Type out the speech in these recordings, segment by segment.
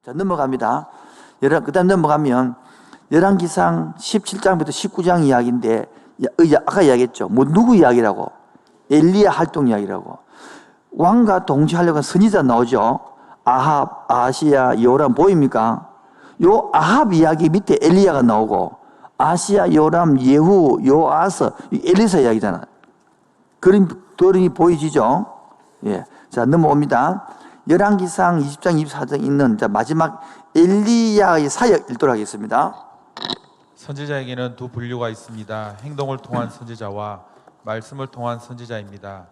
자, 넘어갑니다. 그다음 넘어가면 열왕기상 17장부터 19장 이야기인데, 아까 이야기했죠. 뭐 누구 이야기라고? 엘리야 활동 이야기라고. 왕과 동시하려고 한 선지자 나오죠. 아합, 아하시야, 요람 보입니까? 요 아합 이야기 밑에 엘리야가 나오고, 아시야, 요람, 예후, 요아스, 엘리사 이야기잖아. 그림이 보이시죠? 예. 자, 넘어옵니다. 열왕기상 20장, 24장 있는 마지막 엘리야의 사역 읽도록 하겠습니다. 선지자에게는 두 분류가 있습니다. 행동을 통한 선지자와 말씀을 통한 선지자입니다.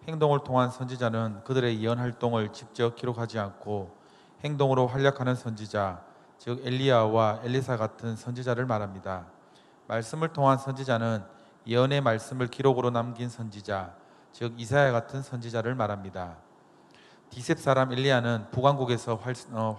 행동을 통한 선지자는 그들의 예언 활동을 직접 기록하지 않고 행동으로 활약하는 선지자, 즉 엘리야와 엘리사 같은 선지자를 말합니다. 말씀을 통한 선지자는 예언의 말씀을 기록으로 남긴 선지자, 즉 이사야 같은 선지자를 말합니다. 디셉 사람 엘리야는 북왕국에서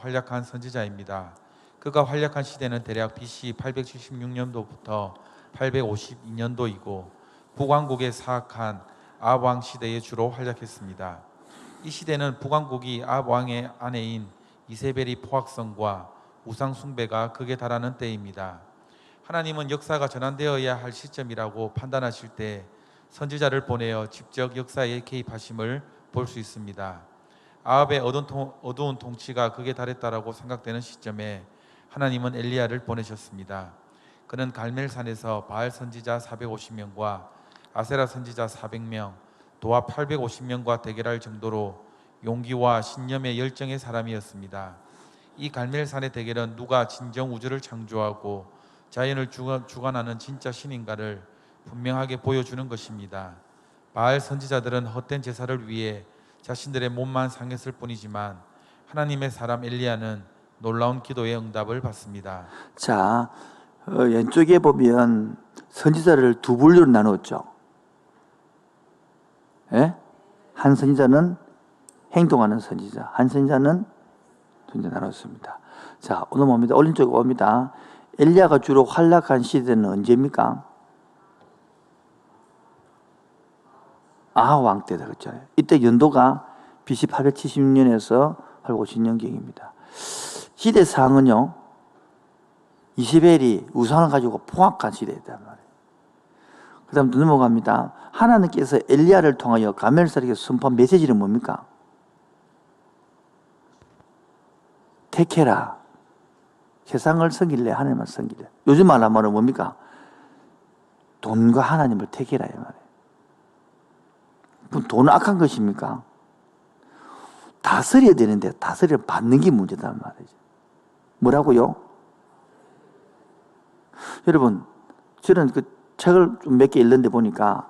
활약한 선지자입니다. 그가 활약한 시대는 대략 BC 876년도부터 852년도이고 북왕국에 사악한 아합 왕 시대에 주로 활약했습니다. 이 시대는 북왕국이 아합 왕의 아내인 이세벨이 포악성과 우상 숭배가 극에 달하는 때입니다. 하나님은 역사가 전환되어야 할 시점이라고 판단하실 때 선지자를 보내어 직접 역사에 개입하심을 볼 수 있습니다. 아합의 어두운 통치가 극에 달했다라고 생각되는 시점에 하나님은 엘리야를 보내셨습니다. 그는 갈멜산에서 바알 선지자 450명과 아세라 선지자 400명, 도합 850명과 대결할 정도로 용기와 신념의 열정의 사람이었습니다. 이 갈멜산의 대결은 누가 진정 우주를 창조하고 자연을 주관하는 진짜 신인가를 분명하게 보여주는 것입니다. 바알 선지자들은 헛된 제사를 위해 자신들의 몸만 상했을 뿐이지만 하나님의 사람 엘리야는 놀라운 기도의 응답을 받습니다. 자, 왼쪽에 보면 선지자를 두 분류로 나누었죠. 예? 한 선지자는 행동하는 선지자, 한 선지자는 선지자 나눴습니다. 자, 오늘 봅니다. 오른쪽에 봅니다. 엘리야가 주로 활약한 시대는 언제입니까? 아합 왕 때다 그랬죠. 이때 연도가 BC 876년에서 850년경입니다. 시대상은요, 이세벨이 우상을 가지고 포악한 시대였단 말이에요. 그 다음 또 넘어갑니다. 하나님께서 엘리야를 통하여 가멜산에게 선포한 메시지는 뭡니까? 택해라. 세상을 섬길래 하나님만 섬기래. 요즘 말하면 뭡니까? 돈과 하나님을 택해라 이 말이에요. 돈은 악한 것입니까? 다스려야 되는데 다스려 받는 게 문제단 말이죠. 뭐라고요? 여러분, 저는 그 책을 좀 몇 개 읽는데 보니까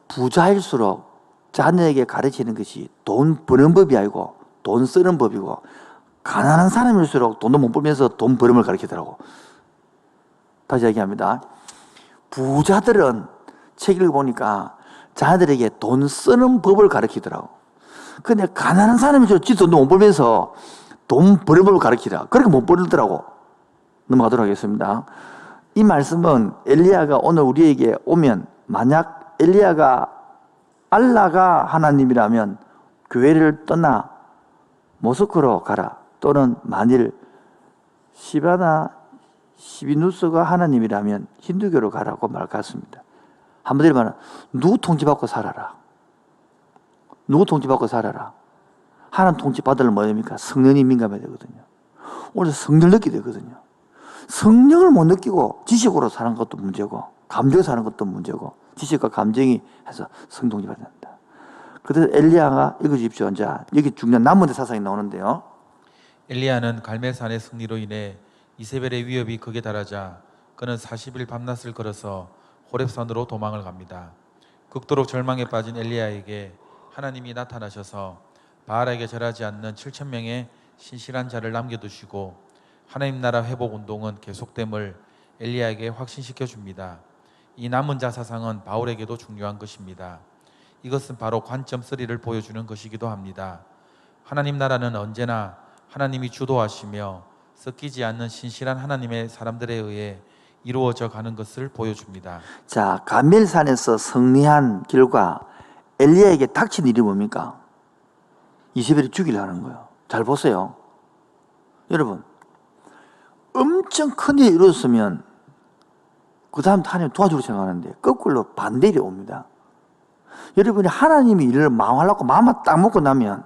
부자일수록 자녀에게 가르치는 것이 돈 버는 법이 아니고 돈 쓰는 법이고, 가난한 사람일수록 돈도 못 벌면서 돈 버림을 가르치더라고. 다시 얘기합니다. 부자들은 책 읽어보니까 자녀들에게 돈 쓰는 법을 가르치더라고. 근데 가난한 사람일수록 지 돈도 못 벌면서 돈 버는 법을 가르치더라. 그렇게 못 벌더라고. 넘어가도록 하겠습니다. 이 말씀은 엘리야가 오늘 우리에게 오면, 만약 엘리야가 알라가 하나님이라면 교회를 떠나 모스크로 가라. 또는 만일 시비누스가 하나님이라면 힌두교로 가라고 말 같습니다. 한마디로 말하면 누구 통치받고 살아라. 누구 통치받고 살아라. 하나님 통치받으려면 뭐입니까? 성령이 민감해야 되거든요. 오늘 성령을 느끼게 되거든요. 성령을 못 느끼고 지식으로 사는 것도 문제고 감정으로 사는 것도 문제고, 지식과 감정이 해서 성령 통치받아야 된다. 그래서 엘리야가 읽어주십시오. 자, 여기 중요한 남문대 사상이 나오는데요. 엘리야는 갈멜산의 승리로 인해 이세벨의 위협이 극에 달하자 그는 40일 밤낮을 걸어서 호렙산으로 도망을 갑니다. 극도로 절망에 빠진 엘리야에게 하나님이 나타나셔서 바알에게 절하지 않는 7,000명의 신실한 자를 남겨두시고 하나님 나라 회복 운동은 계속됨을 엘리야에게 확신시켜 줍니다. 이 남은 자 사상은 바울에게도 중요한 것입니다. 이것은 바로 관점 3를 보여주는 것이기도 합니다. 하나님 나라는 언제나 하나님이 주도하시며 섞이지 않는 신실한 하나님의 사람들에 의해 이루어져 가는 것을 보여줍니다. 자, 가멜산에서 승리한 결과 엘리야에게 닥친 일이 뭡니까? 이세벨이 죽이려는 거예요. 잘 보세요. 여러분, 엄청 큰 일이 이루어졌으면 그 다음 하나님 도와주려 생각하는데 거꾸로 반대 일이 옵니다. 여러분이 하나님이 일을 마음하려고 마음만 딱 먹고 나면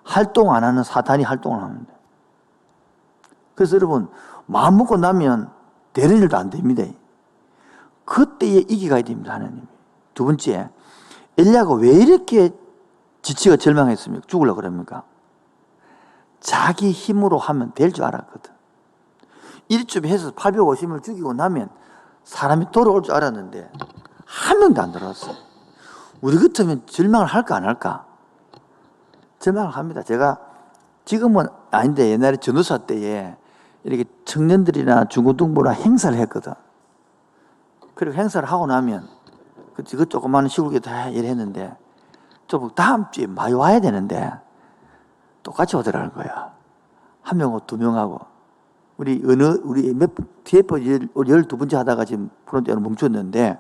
활동 안 하는 사탄이 활동을 하는데, 그래서 여러분 마음 먹고 나면 되는 일도 안 됩니다. 그때에 이겨가야 됩니다. 하나님이. 두 번째, 엘리야가 왜 이렇게 지치고 절망했습니까? 죽으려고 그럽니까? 자기 힘으로 하면 될 줄 알았거든. 일쯤 해서 850을 죽이고 나면 사람이 돌아올 줄 알았는데 한 명도 안 돌아왔어요. 우리 같으면 절망을 할까 안 할까? 절망을 합니다. 제가 지금은 아닌데 옛날에 전도사 때에 이렇게 청년들이나 중고등부나 행사를 했거든. 그리고 행사를 하고 나면 그 조그마한 시골에 다 일했는데 또 다음 주에 많이 와야 되는데 똑같이 오더라는 거야. 한 명하고 두 명하고. 우리 TF 12번째 하다가 지금 프론트에는 멈췄는데,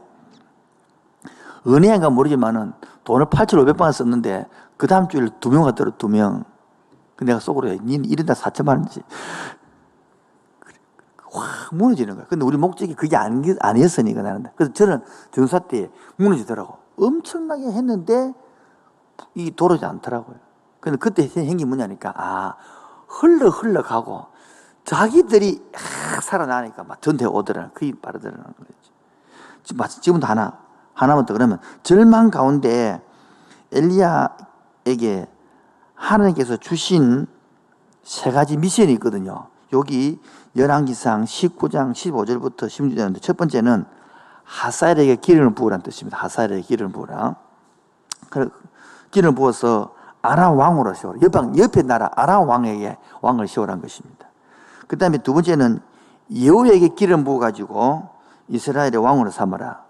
은혜인가 모르지만은 돈을 8,500만 썼는데 그 다음 주에 두 명 왔더라, 두 명. 그 내가 속으로 니는 1인당 4천만 원이지. 확 무너지는 거야. 근데 우리 목적이 그게 아니었으니까 나는. 그래서 저는 전사 때 무너지더라고. 엄청나게 했는데 이 돌아오지 않더라고요. 근데 그때 생긴 뭐냐니까, 흘러가고 자기들이 살아나니까 막 전대 오더라는, 그게 빠르더라는 거지. 지금도 하나만 더. 그러면 절망 가운데 엘리야에게 하나님께서 주신 세 가지 미션이 있거든요. 여기 열왕기상 19장 15절부터 16절인데, 첫 번째는 하사엘에게 기름을 부으라는 뜻입니다. 하사엘에게 기름을 부으라. 기름을 부어서 아람 왕으로 세워라. 옆에 나라 아람 왕에게 왕을 세우라는 것입니다. 그 다음에 두 번째는 여호에게 기름 부어가지고 이스라엘의 왕으로 삼아라.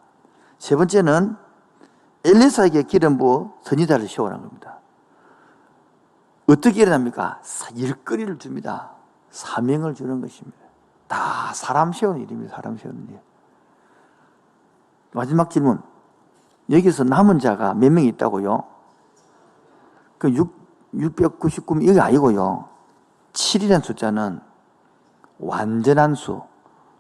세 번째는 엘리사에게 기름 부어 선지자를 세우라는 겁니다. 어떻게 일어납니까? 일거리를 줍니다. 사명을 주는 것입니다. 다 사람 세우는 일입니다. 사람 세우는 일. 마지막 질문. 여기서 남은 자가 몇 명이 있다고요? 그 699명 이게 아니고요. 7이라는 숫자는 완전한 수,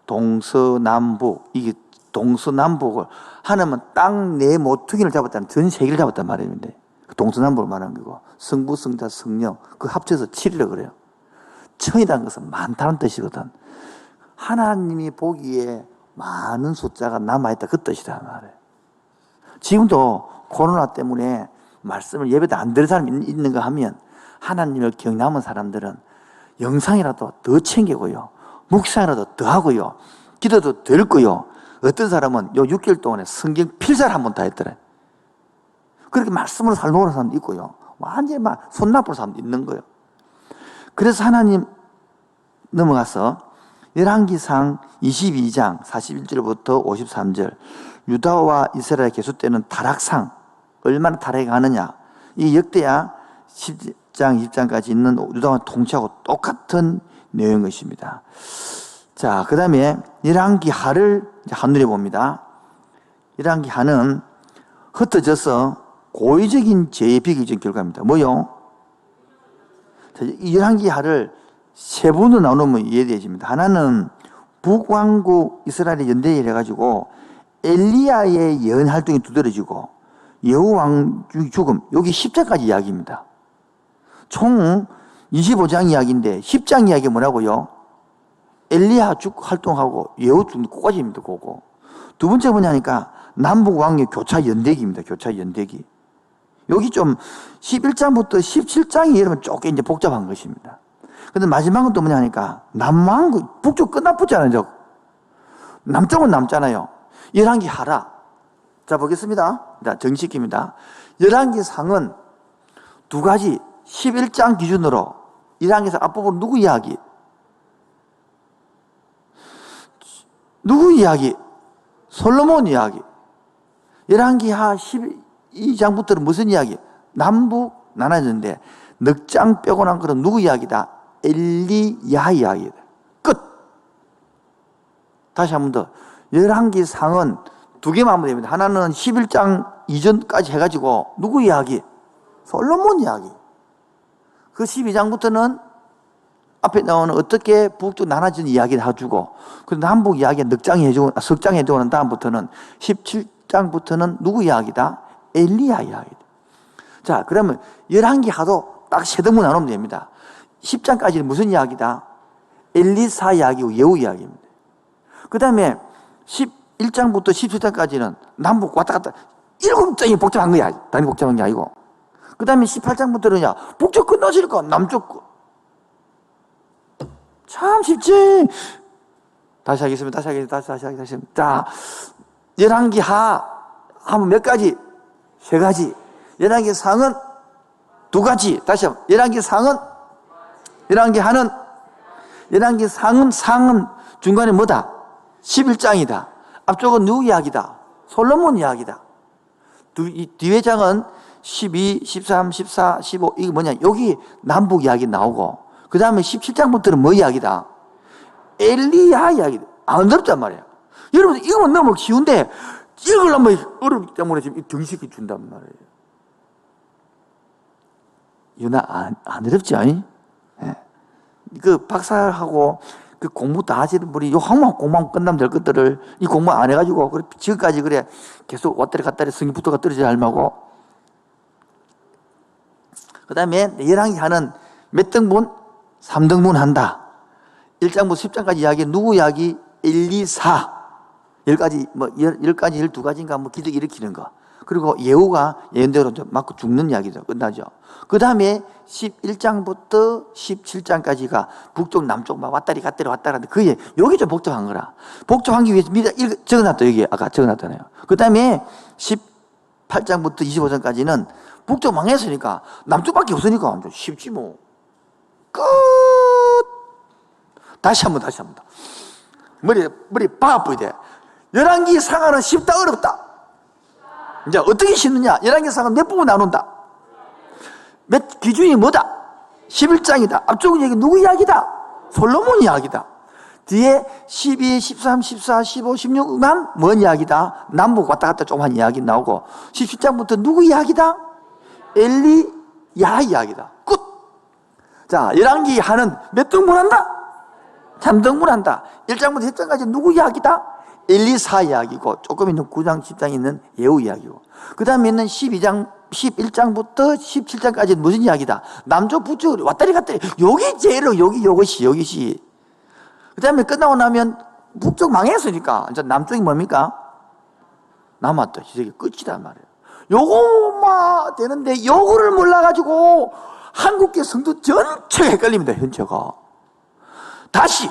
동서남북, 이게 동서남북을 하나님은 땅 내 모퉁이를 잡았다는, 전 세계를 잡았단 말입니다. 동서남북을 말하는 거고, 성부, 성자, 성령 그 합쳐서 7이라고 그래요. 천이라는 것은 많다는 뜻이거든. 하나님이 보기에 많은 숫자가 남아있다, 그 뜻이란 말이에요. 지금도 코로나 때문에 말씀을 예배도 안 들은 사람이 있는가 하면 하나님을 경남은 사람들은 영상이라도 더 챙기고요, 묵상이라도 더 하고요, 기도도 더 읽고요. 어떤 사람은 요 6개월 동안에 성경 필사를 한 번 다 했더래. 그렇게 말씀으로 살려는 사람도 있고요, 완전히 막 손 나쁜 사람도 있는 거예요. 그래서 하나님 넘어가서 열왕기상 22장 41절부터 53절, 유다와 이스라엘 계수 때는 타락상, 얼마나 타락하느냐, 이 역대야 10장 20장까지 있는 유다와 통치하고 똑같은 내용인 것입니다. 자, 그 다음에 열왕기하를 한눈에 봅니다. 열왕기하는 흩어져서 고의적인 죄의 비극적인 결과입니다. 뭐요? 이 열왕기하를 세 부분으로 나누면 이해되어집니다. 하나는 북왕국 이스라엘의 연대를 해가지고 엘리야의 예언 활동이 두드러지고 여호 왕 죽음, 여기 10장까지 이야기입니다. 총 25장 이야기인데 10장 이야기 뭐라고요? 엘리야 죽 활동하고 여호 죽음 꼬까지입니다. 그거. 두 번째 뭐냐니까 남북 왕의 교차 연대기입니다. 교차 연대기. 여기 좀 11장부터 17장이 이러면 조금 이제 복잡한 것입니다. 근데 마지막은 또 뭐냐니까 남왕국, 북쪽 끝나붙잖아요. 남쪽은 남잖아요. 열왕기 하라. 자, 보겠습니다. 자, 정식입니다. 열왕기상은 두 가지, 11장 기준으로 열왕기상 앞부분 누구 이야기? 누구 이야기? 솔로몬 이야기. 열왕기하 12장부터는 무슨 이야기? 남북 나눠졌는데 넉 장 빼고 난 것은 누구 이야기다? 엘리야 이야기다. 끝. 다시 한 번 더. 열왕기상은 두 개만 하면 됩니다. 하나는 11장 이전까지 해가지고 누구 이야기? 솔로몬 이야기. 그 12장부터는 앞에 나오는 어떻게 북쪽 나눠진 이야기를 해주고, 그 남북 이야기 넉장 해주고, 석장 해주고 난 다음부터는 17장부터는 누구 이야기다? 엘리야 이야기다. 자, 그러면 11개 하도 딱 세 등분 나누면 됩니다. 10장까지는 무슨 이야기다? 엘리사 이야기고 예후 이야기입니다. 그 다음에 11장부터 17장까지는 남북 왔다 갔다 7장이 복잡한 거야. 단위 복잡한 게 아니고. 그 다음에 18장부터는야, 북쪽 끝나시니까 남쪽 참 쉽지. 다시 하겠습니다. 자, 11개 하면 몇 가지? 3가지. 11개 상은 2가지. 다시 한번. 11개 상은 11개 하는 11개 상은 중간에 뭐다? 11장이다. 앞쪽은 누구 이야기다? 솔로몬 이야기다. 뒤에 장은 12, 13, 14, 15 이게 뭐냐? 여기 남북 이야기 나오고 그 다음에 17장부터는 뭐 이야기다? 엘리야 이야기다. 안 어렵단 말이야. 여러분 이거는 너무 쉬운데 읽으려면 어렵기 때문에 지금 등식이 준단 말이에요. 유나 안 어렵지 아니? 예. 그 박사하고 그 공부 다 하시는 분이 요 항만 공부만 끝나면 될 것들을 이 공부 안 해가지고 그래 지금까지 그래 계속 왔다리 갔다리 성경부터가 떨어지지 말고. 그 다음에 11개 하는 몇 등분? 3등분 한다. 1장부터 10장까지 이야기 누구 이야기? 엘리사 10가지 12가지인가 뭐 기적 일으키는 거. 그리고 예후가 예언대로 맞고 죽는 이야기죠. 끝나죠. 그 다음에 11장부터 17장까지가 북쪽, 남쪽 막 왔다리 갔다리 왔다 갔다. 그게 여기 좀 복잡한 거라. 복잡한 게 위해서 적어놨다. 여기 아까 적어놨잖아요. 그 다음에 18장부터 25장까지는 북쪽 망했으니까 남쪽밖에 없으니까 완전 쉽지 뭐. 끝. 다시 한번. 머리 박아버야 돼. 11개 상하는 쉽다 어렵다. 이제 어떻게 씻느냐? 11개 상은 몇 부분 나눈다? 몇 기준이 뭐다? 11장이다. 앞쪽은 얘기 누구 이야기다? 솔로몬 이야기다. 뒤에 12, 13, 14, 15, 16만 뭔 이야기다? 남북 왔다 갔다 좀 한 이야기 나오고 17장부터 누구 이야기다? 엘리야 이야기다. 끝. 자, 11개 하는 몇 등분 한다? 3등분 한다. 1장부터 10장까지 누구 이야기다? 엘리사 이야기고 조금 있는 9장, 10장에 있는 예후 이야기고 그 다음에 있는 11장부터 17장까지는 무슨 이야기다? 남쪽, 북쪽 왔다리 갔다리 여기 제로 여기시 그 다음에 끝나고 나면 북쪽 망했으니까 이제 남쪽이 뭡니까? 남았다. 이게 끝이란 말이에요. 요거만 되는데 요거를 몰라가지고 한국계 성도 전체가 헷갈립니다. 현체가 다시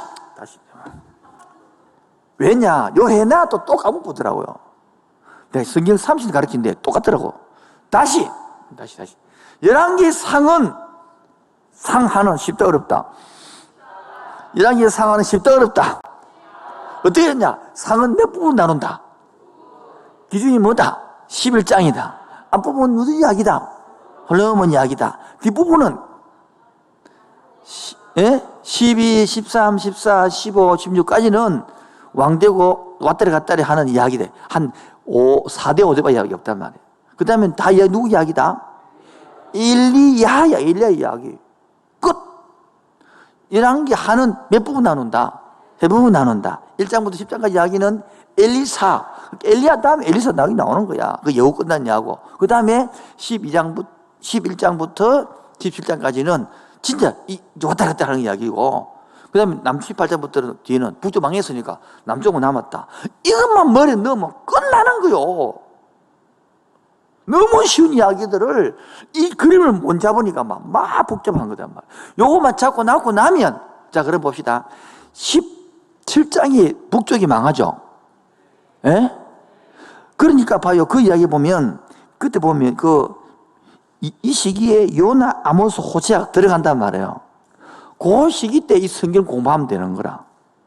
왜냐? 요 해나 또 까먹보더라고요. 내가 성경 30년 가르치는데 똑같더라고. 다시. 11개 상은 상하는 쉽다 어렵다. 11개 상하는 쉽다 어렵다. 어떻게 했냐? 상은 몇 부분 나눈다. 기준이 뭐다? 11장이다. 앞부분은 무슨 이야기다? 솔로몬 이야기다. 뒷부분은 12, 13, 14, 15, 16까지는 왕되고 왔다리 갔다리 하는 이야기들. 한 4대 5대밖에 이야기 없단 말이에요. 그 다음에 다 누구 이야기다? 엘리야 이야기. 끝. 11개 하는 몇 부분 나눈다? 세 부분 나눈다. 1장부터 10장까지 이야기는 엘리사. 엘리야 다음에 엘리사 나오는 거야. 그 예후 끝났냐고. 그 다음에 11장부터 17장까지는 진짜 왔다 갔다 하는 이야기고 그 다음에 남 18장부터는 뒤에는 북쪽 망했으니까 남쪽은 남았다. 이것만 머리에 넣으면 끝나는 거요. 너무 쉬운 이야기들을 이 그림을 못 잡으니까 막 복잡한 거단 말이야. 요거만 잡고 나면 자 그럼 봅시다. 17장이 북쪽이 망하죠. 예? 그러니까 봐요. 그 이야기 보면 그때 보면 이 시기에 요나, 아모스, 호세아 들어간단 말이에요. 그 시기 때 이 성경 공부하면 되는 거라.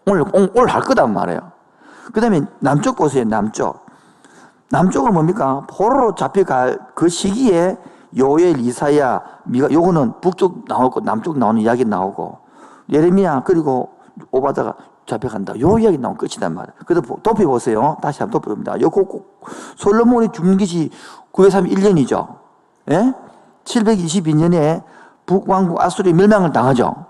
오늘 할 거단 말이에요. 그 다음에 남쪽 보세요. 남쪽은 뭡니까? 포로로 잡혀갈 그 시기에 요엘, 이사야, 미가 요거는 북쪽 나오고 남쪽 나오는 이야기 나오고 예레미야 그리고 오바다가 잡혀간다. 요 이야기 나오면 끝이단 말이에요. 그래서 도표 보세요. 다시 한번 도표봅니다. 요 솔로몬이 죽는 것이 931년이죠. 예? 722년에 북왕국 아수르에 멸망을 당하죠.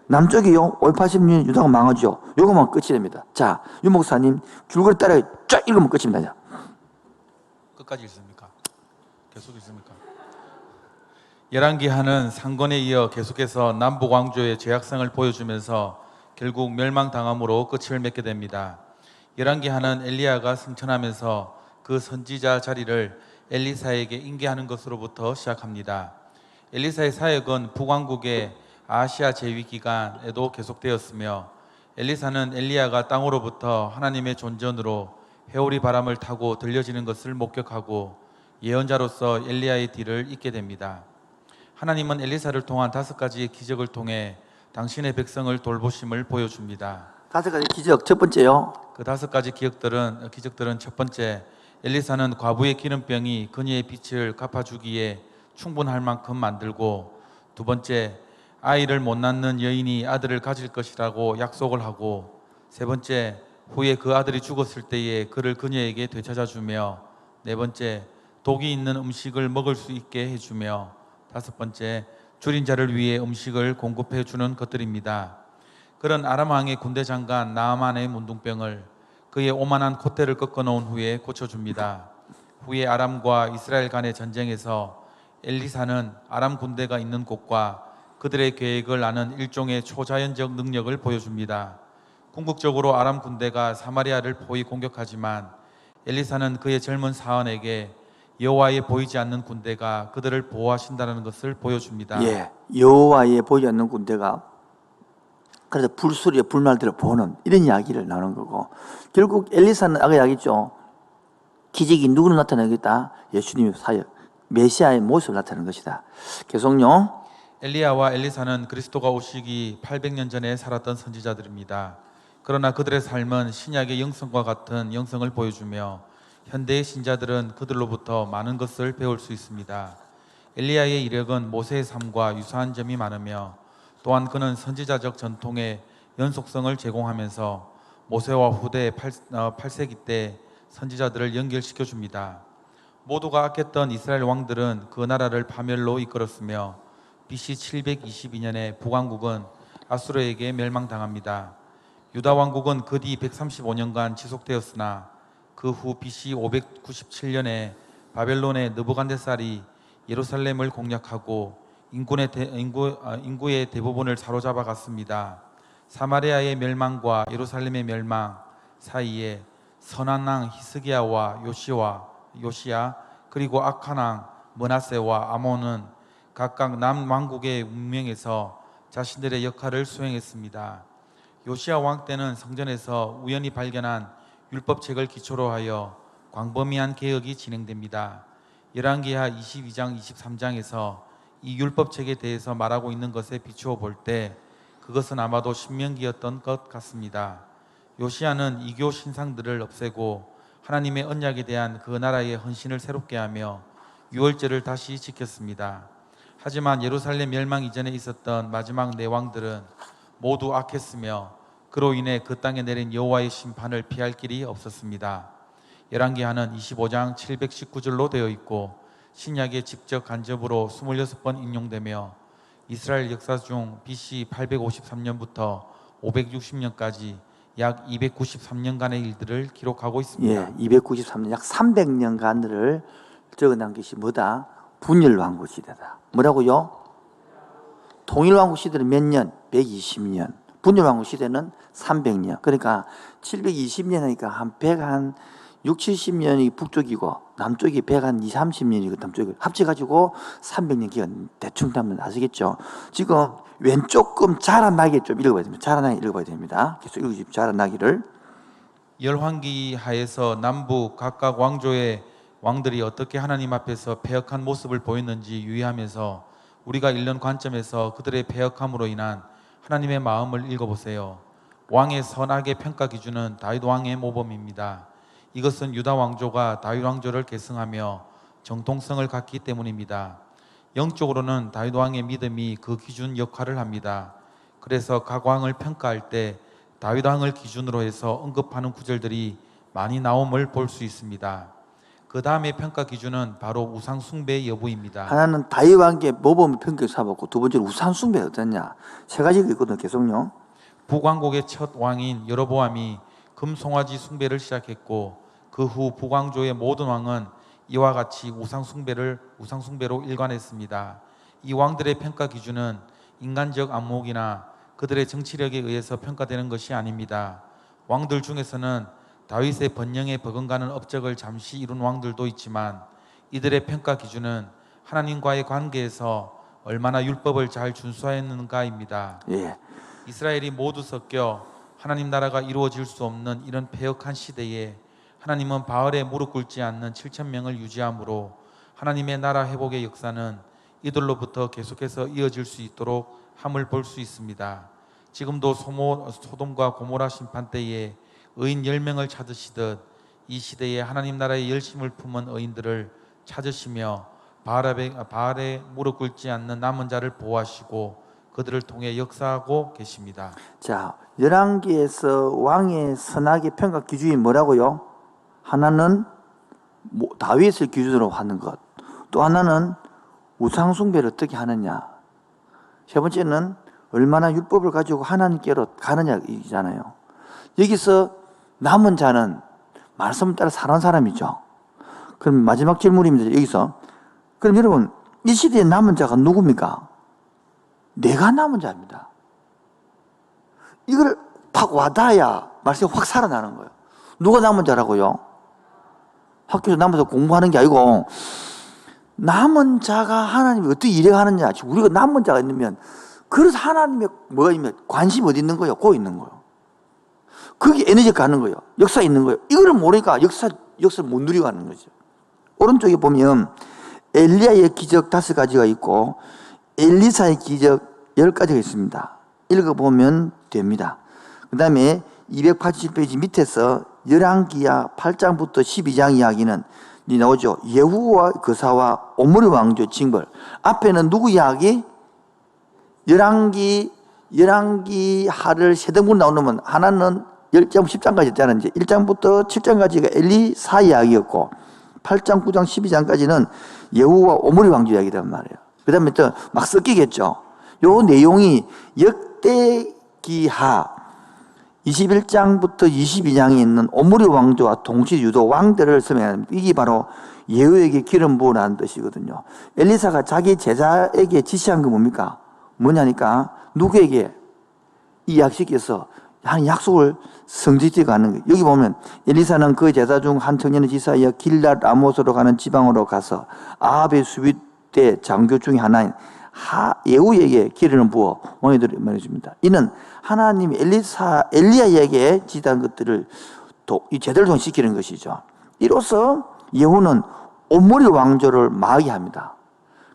남쪽이요 580년 유다가 망하죠. 요거만 끝이 됩니다. 자, 유 목사님 줄거리 따라 쫙 읽으면 끝입니다. 끝까지 읽습니까? 계속 읽습니까? 열왕기하는 상권에 이어 계속해서 남북 왕조의 죄악성을 보여주면서 결국 멸망당함으로 끝을 맺게 됩니다. 열왕기하는 엘리야가 승천하면서 그 선지자 자리를 엘리사에게 인계하는 것으로부터 시작합니다. 엘리사의 사역은 북왕국의 아시아 제위 기간에도 계속되었으며 엘리사는 엘리야가 땅으로부터 하나님의 존전으로 회오리 바람을 타고 들려지는 것을 목격하고 예언자로서 엘리야의 뒤를 잇게 됩니다. 하나님은 엘리사를 통한 5가지의 기적을 통해 당신의 백성을 돌보심을 보여줍니다. 5가지 기적 첫 번째요. 그 5가지 기적들은 첫 번째, 엘리사는 과부의 기름병이 그녀의 빛을 갚아주기에 충분할 만큼 만들고, 두 번째, 아이를 못 낳는 여인이 아들을 가질 것이라고 약속을 하고, 세 번째, 후에 그 아들이 죽었을 때에 그를 그녀에게 되찾아주며, 네 번째, 독이 있는 음식을 먹을 수 있게 해주며, 5번째, 줄인 자를 위해 음식을 공급해 주는 것들입니다. 그런 아람 왕의 군대 장관 나아만의 문둥병을 그의 오만한 콧대를 꺾어 놓은 후에 고쳐줍니다. 후에 아람과 이스라엘 간의 전쟁에서 엘리사는 아람 군대가 있는 곳과 그들의 계획을 아는 일종의 초자연적 능력을 보여줍니다. 궁극적으로 아람 군대가 사마리아를 포위 공격하지만 엘리사는 그의 젊은 사원에게 여호와의 보이지 않는 군대가 그들을 보호하신다는 것을 보여줍니다. 예, 여호와의 보이지 않는 군대가 그래서 불소리에 불말들을 보는 이런 이야기를 나누는 거고, 결국 엘리사는 아까 이야기했죠. 기적이 누구를 나타내겠다? 예수님의 사역, 메시아의 모습을 나타내는 것이다. 계속요. 엘리야와 엘리사는 그리스도가 오시기 800년 전에 살았던 선지자들입니다. 그러나 그들의 삶은 신약의 영성과 같은 영성을 보여주며 현대의 신자들은 그들로부터 많은 것을 배울 수 있습니다. 엘리야의 이력은 모세의 삶과 유사한 점이 많으며 또한 그는 선지자적 전통의 연속성을 제공하면서 모세와 후대 8세기 때 선지자들을 연결시켜 줍니다. 모두가 악했던 이스라엘 왕들은 그 나라를 파멸로 이끌었으며 BC 722년에 북왕국은 아수르에게 멸망당합니다. 유다 왕국은 그 뒤 135년간 지속되었으나 그 후 BC 597년에 바벨론의 느부갓네살이 예루살렘을 공략하고 인구의 대부분을 사로잡아 갔습니다. 사마리아의 멸망과 예루살렘의 멸망 사이에 선한 왕 히스기야와 요시야 그리고 악한 왕 므낫세와 아몬은 각각 남왕국의 운명에서 자신들의 역할을 수행했습니다. 요시야 왕 때는 성전에서 우연히 발견한 율법책을 기초로 하여 광범위한 개혁이 진행됩니다. 열왕기하 22장 23장에서 이 율법책에 대해서 말하고 있는 것에 비추어 볼 때 그것은 아마도 신명기였던 것 같습니다. 요시야는 이교 신상들을 없애고 하나님의 언약에 대한 그 나라의 헌신을 새롭게 하며 유월절을 다시 지켰습니다. 하지만 예루살렘 멸망 이전에 있었던 마지막 네 왕들은 모두 악했으며 그로 인해 그 땅에 내린 여호와의 심판을 피할 길이 없었습니다. 열왕기하는 25장 719절로 되어 있고 신약의 직접 간접으로 26번 인용되며 이스라엘 역사 중 BC 853년부터 560년까지 약 293년간의 일들을 기록하고 있습니다. 예, 293년, 약 300년간을 적어놓은 것이 뭐다? 분열왕국 시대다. 뭐라고요? 통일왕국 시대는 몇 년? 120년. 분열왕국 시대는 300년. 그러니까 720년 하니까 한 160, 70년이 북쪽이고 남쪽이 120, 30년이고 남쪽이 합쳐가지고 300년 기간 대충 하면 아시겠죠? 지금 왼쪽 자란 나기 좀 읽어봐야 됩니다. 자란 나기 읽어봐야 됩니다. 계속 읽으십시오. 자란 나기를. 열왕기 하에서 남북 각각 왕조의 왕들이 어떻게 하나님 앞에서 패역한 모습을 보였는지 유의하면서 우리가 읽는 관점에서 그들의 패역함으로 인한 하나님의 마음을 읽어보세요. 왕의 선악의 평가 기준은 다윗 왕의 모범입니다. 이것은 유다 왕조가 다윗 왕조를 계승하며 정통성을 갖기 때문입니다. 영적으로는 다윗 왕의 믿음이 그 기준 역할을 합니다. 그래서 각 왕을 평가할 때 다윗 왕을 기준으로 해서 언급하는 구절들이 많이 나옴을 볼 수 있습니다. 그 그 다음에 평가 기준은 바로 우상 숭배 여부입니다. 하나는 다윗 왕께 모범을 평가 삼았고, 두 번째는 우상 숭배가 어떠냐. 세 가지가 있거든요. 계속요. 북왕국의 첫 왕인 여로보암이 금송아지 숭배를 시작했고, 그 후 북왕조의 모든 왕은 이와 같이 우상 숭배로 일관했습니다. 이 왕들의 평가 기준은 인간적 안목이나 그들의 정치력에 의해서 평가되는 것이 아닙니다. 왕들 중에서는 다윗의 번영에 버금가는 업적을 잠시 이룬 왕들도 있지만, 이들의 평가 기준은 하나님과의 관계에서 얼마나 율법을 잘 준수하였는가입니다. 예. 이스라엘이 모두 섞여 하나님 나라가 이루어질 수 없는 이런 패역한 시대에 하나님은 바알에 무릎 꿇지 않는 7,000명을 유지함으로 하나님의 나라 회복의 역사는 이들로부터 계속해서 이어질 수 있도록 함을 볼 수 있습니다. 지금도 소돔과 고모라 심판 때에 의인 10명을 찾으시듯 이 시대에 하나님 나라의 열심을 품은 의인들을 찾으시며 바알에 무릎 꿇지 않는 남은 자를 보호하시고 그들을 통해 역사하고 계십니다. 자, 열왕기에서 왕의 선악의 평가 기준이 뭐라고요? 하나는 다윗을 기준으로 하는 것, 또 하나는 우상 숭배를 어떻게 하느냐, 세 번째는 얼마나 율법을 가지고 하나님께로 가느냐 이잖아요. 여기서 남은 자는 말씀을 따라 사는 사람이죠. 그럼 마지막 질문입니다. 여기서 그럼 여러분, 이 시대에 남은 자가 누굽니까? 내가 남은 자입니다. 이걸 팍 와닿아야 말씀이 확 살아나는 거예요. 누가 남은 자라고요? 학교에서 남아서 공부하는 게 아니고, 남은 자가 하나님이 어떻게 일해가느냐. 우리가 남은 자가 있으면, 그래서 하나님의 뭐가 있으면 관심이 어디 있는 거예요? 거기 있는 거예요. 거기 에너지가 가는 거예요. 역사 있는 거예요. 이거를 모르니까 역사를 못 누리고 가는 거죠. 오른쪽에 보면 엘리야의 기적 5가지가 있고 엘리사의 기적 10가지가 있습니다. 읽어보면 됩니다. 그 다음에 287페이지 밑에서 열왕기야 8장부터 12장 이야기는 나오죠. 예후와 그사와 오므리 왕조 징벌. 앞에는 누구 이야기? 열왕기 하를 세 등분 나누면 하나는 10장, 10장까지 있다는 이제 1장부터 7장까지가 엘리사 이야기였고 8장, 9장, 12장까지는 예후와 오므리 왕조 이야기란 말이에요. 그 다음에 또 막 섞이겠죠. 요 내용이 역대기하 21장부터 22장에 있는 오므리 왕조와 동시 유도 왕들을 설명합니다. 이게 바로 예후에게 기름 부으라는 뜻이거든요. 엘리사가 자기 제자에게 지시한 게 뭡니까? 뭐냐니까 누구에게 이 약식에서 한 약속을 성취해 가는 거예요. 여기 보면 엘리사는 그 제자 중 한 청년의 지사이어 길랏 라못으로 가는 지방으로 가서 아합의 수비대 장교 중에 하나인 예후에게 기름을 부어 왕에게 말해줍니다. 이는 하나님이 엘리야에게 지시한 것들을 이 제대로 시키는 것이죠. 이로써 예후는 오므리 왕조를 망하게 합니다.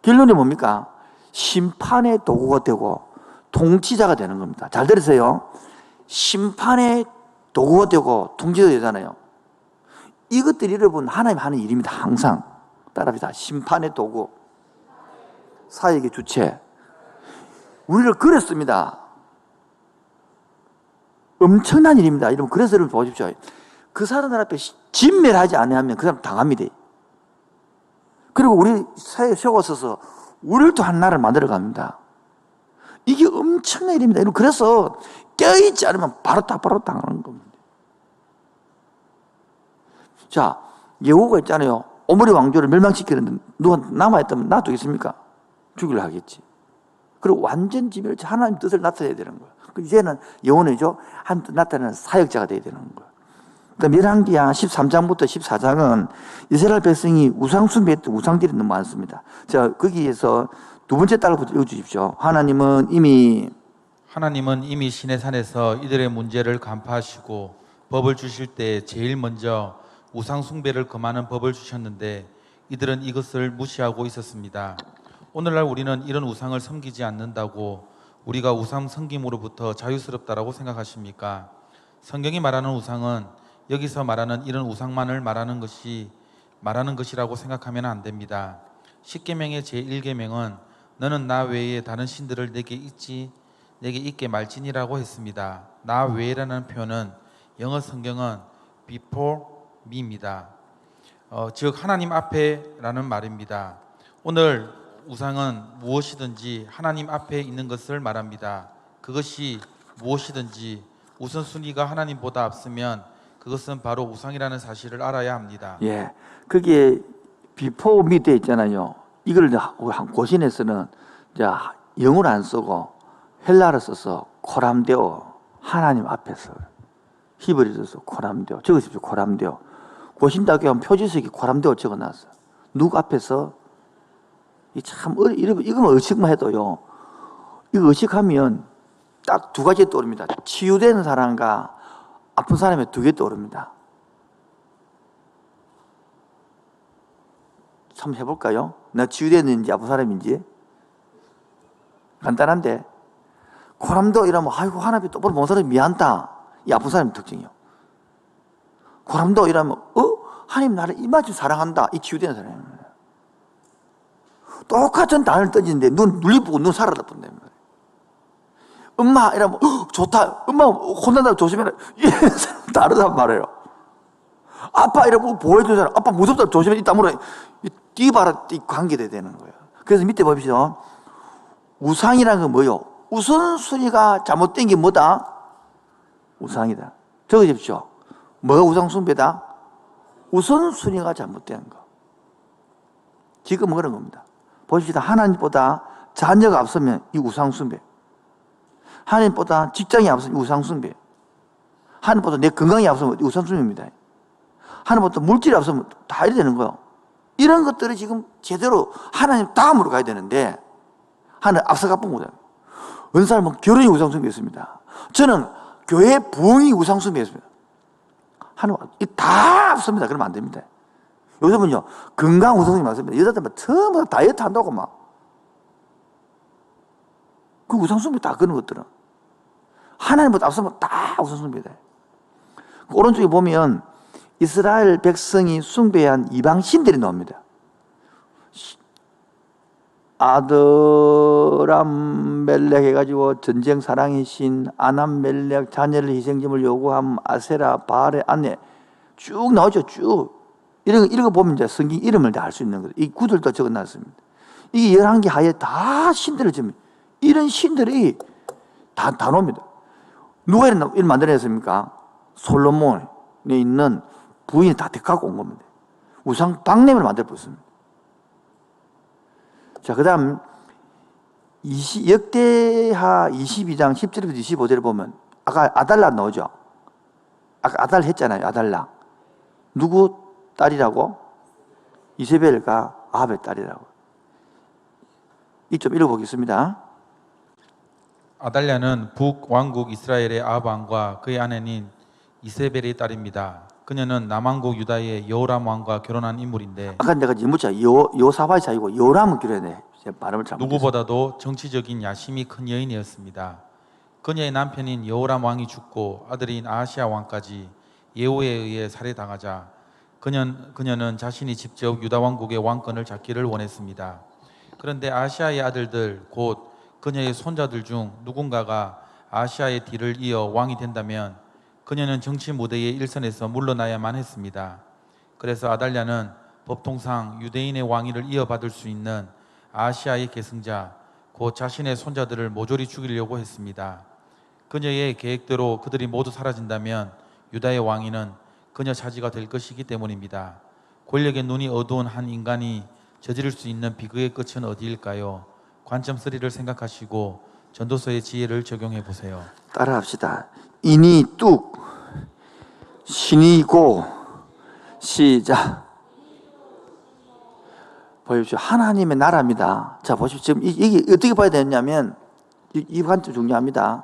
결론이 뭡니까? 심판의 도구가 되고 통치자가 되는 겁니다. 잘 들으세요. 심판의 도구가 되고 통치자가 되잖아요. 이것들이 여러분 하나님 하는 일입니다. 항상 따라합시다. 심판의 도구, 사역의 주체. 우리를 그렸습니다. 엄청난 일입니다. 여러분, 그래서 여러분 보십시오. 그 사람들 앞에 진멸하지 않으면 그 사람 당합니다. 그리고 우리 사회에 세워서서 우리를 또 한 나라를 만들어 갑니다. 이게 엄청난 일입니다. 여러분, 그래서 껴있지 않으면 바로 당하는 겁니다. 자, 예후가 있잖아요. 오므리 왕조를 멸망시키는데 누가 남아있다면 놔두겠습니까? 죽이려 하겠지. 그리고 완전 지멸, 하나님 뜻을 나타내야 되는 거예요. 이제는 예후는죠, 한 뜻 나타내는 사역자가 돼야 되는 거예요. 그러니까 열왕기야 13장부터 14장은 이스라엘 백성이 우상 숭배했던 우상들이 너무 많습니다. 자, 거기에서 두 번째 딸부터 읽어주십시오. 하나님은 이미 신의 산에서 이들의 문제를 간파하시고 법을 주실 때 제일 먼저 우상 숭배를 금하는 법을 주셨는데 이들은 이것을 무시하고 있었습니다. 오늘날 우리는 이런 우상을 섬기지 않는다고 우리가 우상 섬김으로부터 자유스럽다라고 생각하십니까? 성경이 말하는 우상은 여기서 말하는 이런 우상만을 말하는 것이라고 생각하면 안 됩니다. 십계명의 제1계명은 너는 나 외에 다른 신들을 내게 있게 말지니라고 했습니다. 나 외라는 표현은 영어 성경은 before me입니다. 즉 하나님 앞에라는 말입니다. 오늘 우상은 무엇이든지 하나님 앞에 있는 것을 말합니다. 그것이 무엇이든지 우선순위가 하나님보다 앞서면 그것은 바로 우상이라는 사실을 알아야 합니다. 예, 거기에 비포 밑에 있잖아요. 이걸 고신에서는 이제 영어를 안 쓰고 헬라어를 써서 코람데오, 하나님 앞에서. 히브리어로 써서 코람데오, 적으십시오. 코람데오. 고신다교 한 표지석이 코람데오 적어놨어요. 누구 앞에서? 이거만 의식만 해도요. 이거 의식하면 딱 두 가지 떠오릅니다. 치유되는 사람과 아픈 사람의 두 개 떠오릅니다. 한번 해볼까요? 내가 치유됐는지 아픈 사람인지. 간단한데 코람도 이러면 아이고 하나님 똑바로 본 사람이 미안다. 이 아픈 사람의 특징이요. 코람도 이러면 하나님 나를 이만큼 사랑한다. 이 치유되는 사람입니다. 똑같은 단어를 던지는데 눈 눌리보고 눈 살아다 본다는 거예요. 엄마 이러면 좋다. 엄마 혼난다고 조심해라. 이런 사람 다르단 말이에요. 아빠 이러면 보호해주는 사람 아빠 무섭다 조심해. 이 다물어. 띠바라 관계돼야 되는 거예요. 그래서 밑에 봅시다. 우상이라는 건 뭐예요? 우선순위가 잘못된 게 뭐다? 우상이다. 적으십시오. 뭐가 우상숭배다? 우선순위가 잘못된 거. 지금 그런 겁니다. 보십시다. 하나님보다 자녀가 앞서면 이 우상숭배. 하나님보다 직장이 앞서면 우상숭배. 하나님보다 내 건강이 앞서면 우상숭배입니다. 하나님보다 물질이 앞서면 다 이래 되는 거예요. 이런 것들이 지금 제대로 하나님 다음으로 가야 되는데 하나님 앞서가 본 거잖아요. 어느 사람은 결혼이 우상숭배였습니다. 저는 교회 부흥이 우상숭배였습니다. 하나님 다 앞섭니다. 그러면 안 됩니다. 요즘은요 건강 우선순위 많습니다. 여자들만 전부 다 다이어트 한다고 막. 그 우상숭배 다 그런 것들은 하나님보다 앞서면 다 우상숭배다. 그 오른쪽에 보면 이스라엘 백성이 숭배한 이방 신들이 나옵니다. 아드람 멜렉 해가지고 전쟁 사랑의 신, 아남 멜렉 자녀를 희생점을 요구함, 아세라 바알의 아내 쭉 나오죠. 쭉 이런 거 보면 이제 성경 이름을 다 알 수 있는 거예요. 이 구들도 적어놨습니다. 이게 11개 하에 다 신들을 지금 이런 신들이 다 나옵니다. 누가 이런 만들어냈습니까? 솔로몬에 있는 부인이 다 데리고 온 겁니다. 우상 박람회를 만들어 봤습니다. 자, 그 다음 역대하 22장 10절부터 25절을 보면 아까 아달라 나오죠. 아까 아달 했잖아요. 아달라. 누구 딸이라고? 이세벨과 아합의 딸이라고. 이 좀 읽어보겠습니다. 아달랴는 북왕국 이스라엘의 아합 왕과 그의 아내인 이세벨의 딸입니다. 그녀는 남왕국 유다의 여호람 왕과 결혼한 인물인데 아까 내가 지금 묻자 요사바이 사이고 요람은 결혼해. 발음을 잘못. 누구보다도 정치적인 야심이 큰 여인이었습니다. 그녀의 남편인 여호람 왕이 죽고 아들인 아하시아 왕까지 예후에 의해 살해당하자 그녀는 자신이 직접 유다 왕국의 왕권을 잡기를 원했습니다. 그런데 아하시아의 아들들 곧 그녀의 손자들 중 누군가가 아하시아의 뒤를 이어 왕이 된다면 그녀는 정치 무대의 일선에서 물러나야만 했습니다. 그래서 아달랴는 법통상 유대인의 왕위를 이어받을 수 있는 아하시아의 계승자 곧 자신의 손자들을 모조리 죽이려고 했습니다. 그녀의 계획대로 그들이 모두 사라진다면 유다의 왕위는 그녀 차지가 될 것이기 때문입니다. 권력의 눈이 어두운 한 인간이 저지를 수 있는 비극의 끝은 어디일까요? 관점 3를 생각하시고 전도서의 지혜를 적용해 보세요. 따라합시다. 이니 뚝 신이고 시작. 보십시오. 하나님의 나라입니다. 자, 보십시오. 지금 이게 어떻게 봐야 되냐면 이 관점 중요합니다.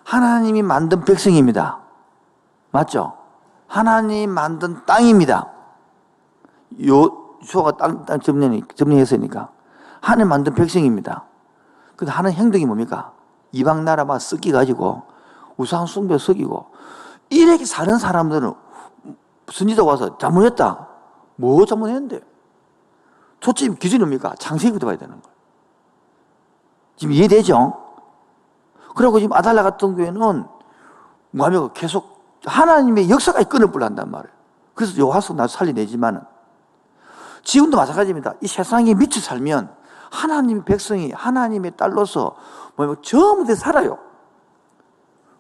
하나님이 만든 백성입니다. 맞죠? 하나님 만든 땅입니다. 요수가 땅 점령했으니까 하나님 만든 백성입니다. 근데 하는 행동이 뭡니까? 이방 나라 막 썩기 가지고 우상 숭배 썩이고 이렇게 사는 사람들은 선지자 와서 잘못했다. 뭐 잘못했는데? 초점 기준이 뭡니까? 창세기부터 봐야 되는 거예요. 지금 이해되죠? 그리고 지금 아달라 같은 경우에는 뭐하면 계속 하나님의 역사가 끈을 불난단 말이에요. 그래서 요하서 나도 살려내지만은 지금도 마찬가지입니다. 이 세상에 미쳐 살면 하나님의 백성이 하나님의 딸로서 전부 다 살아요.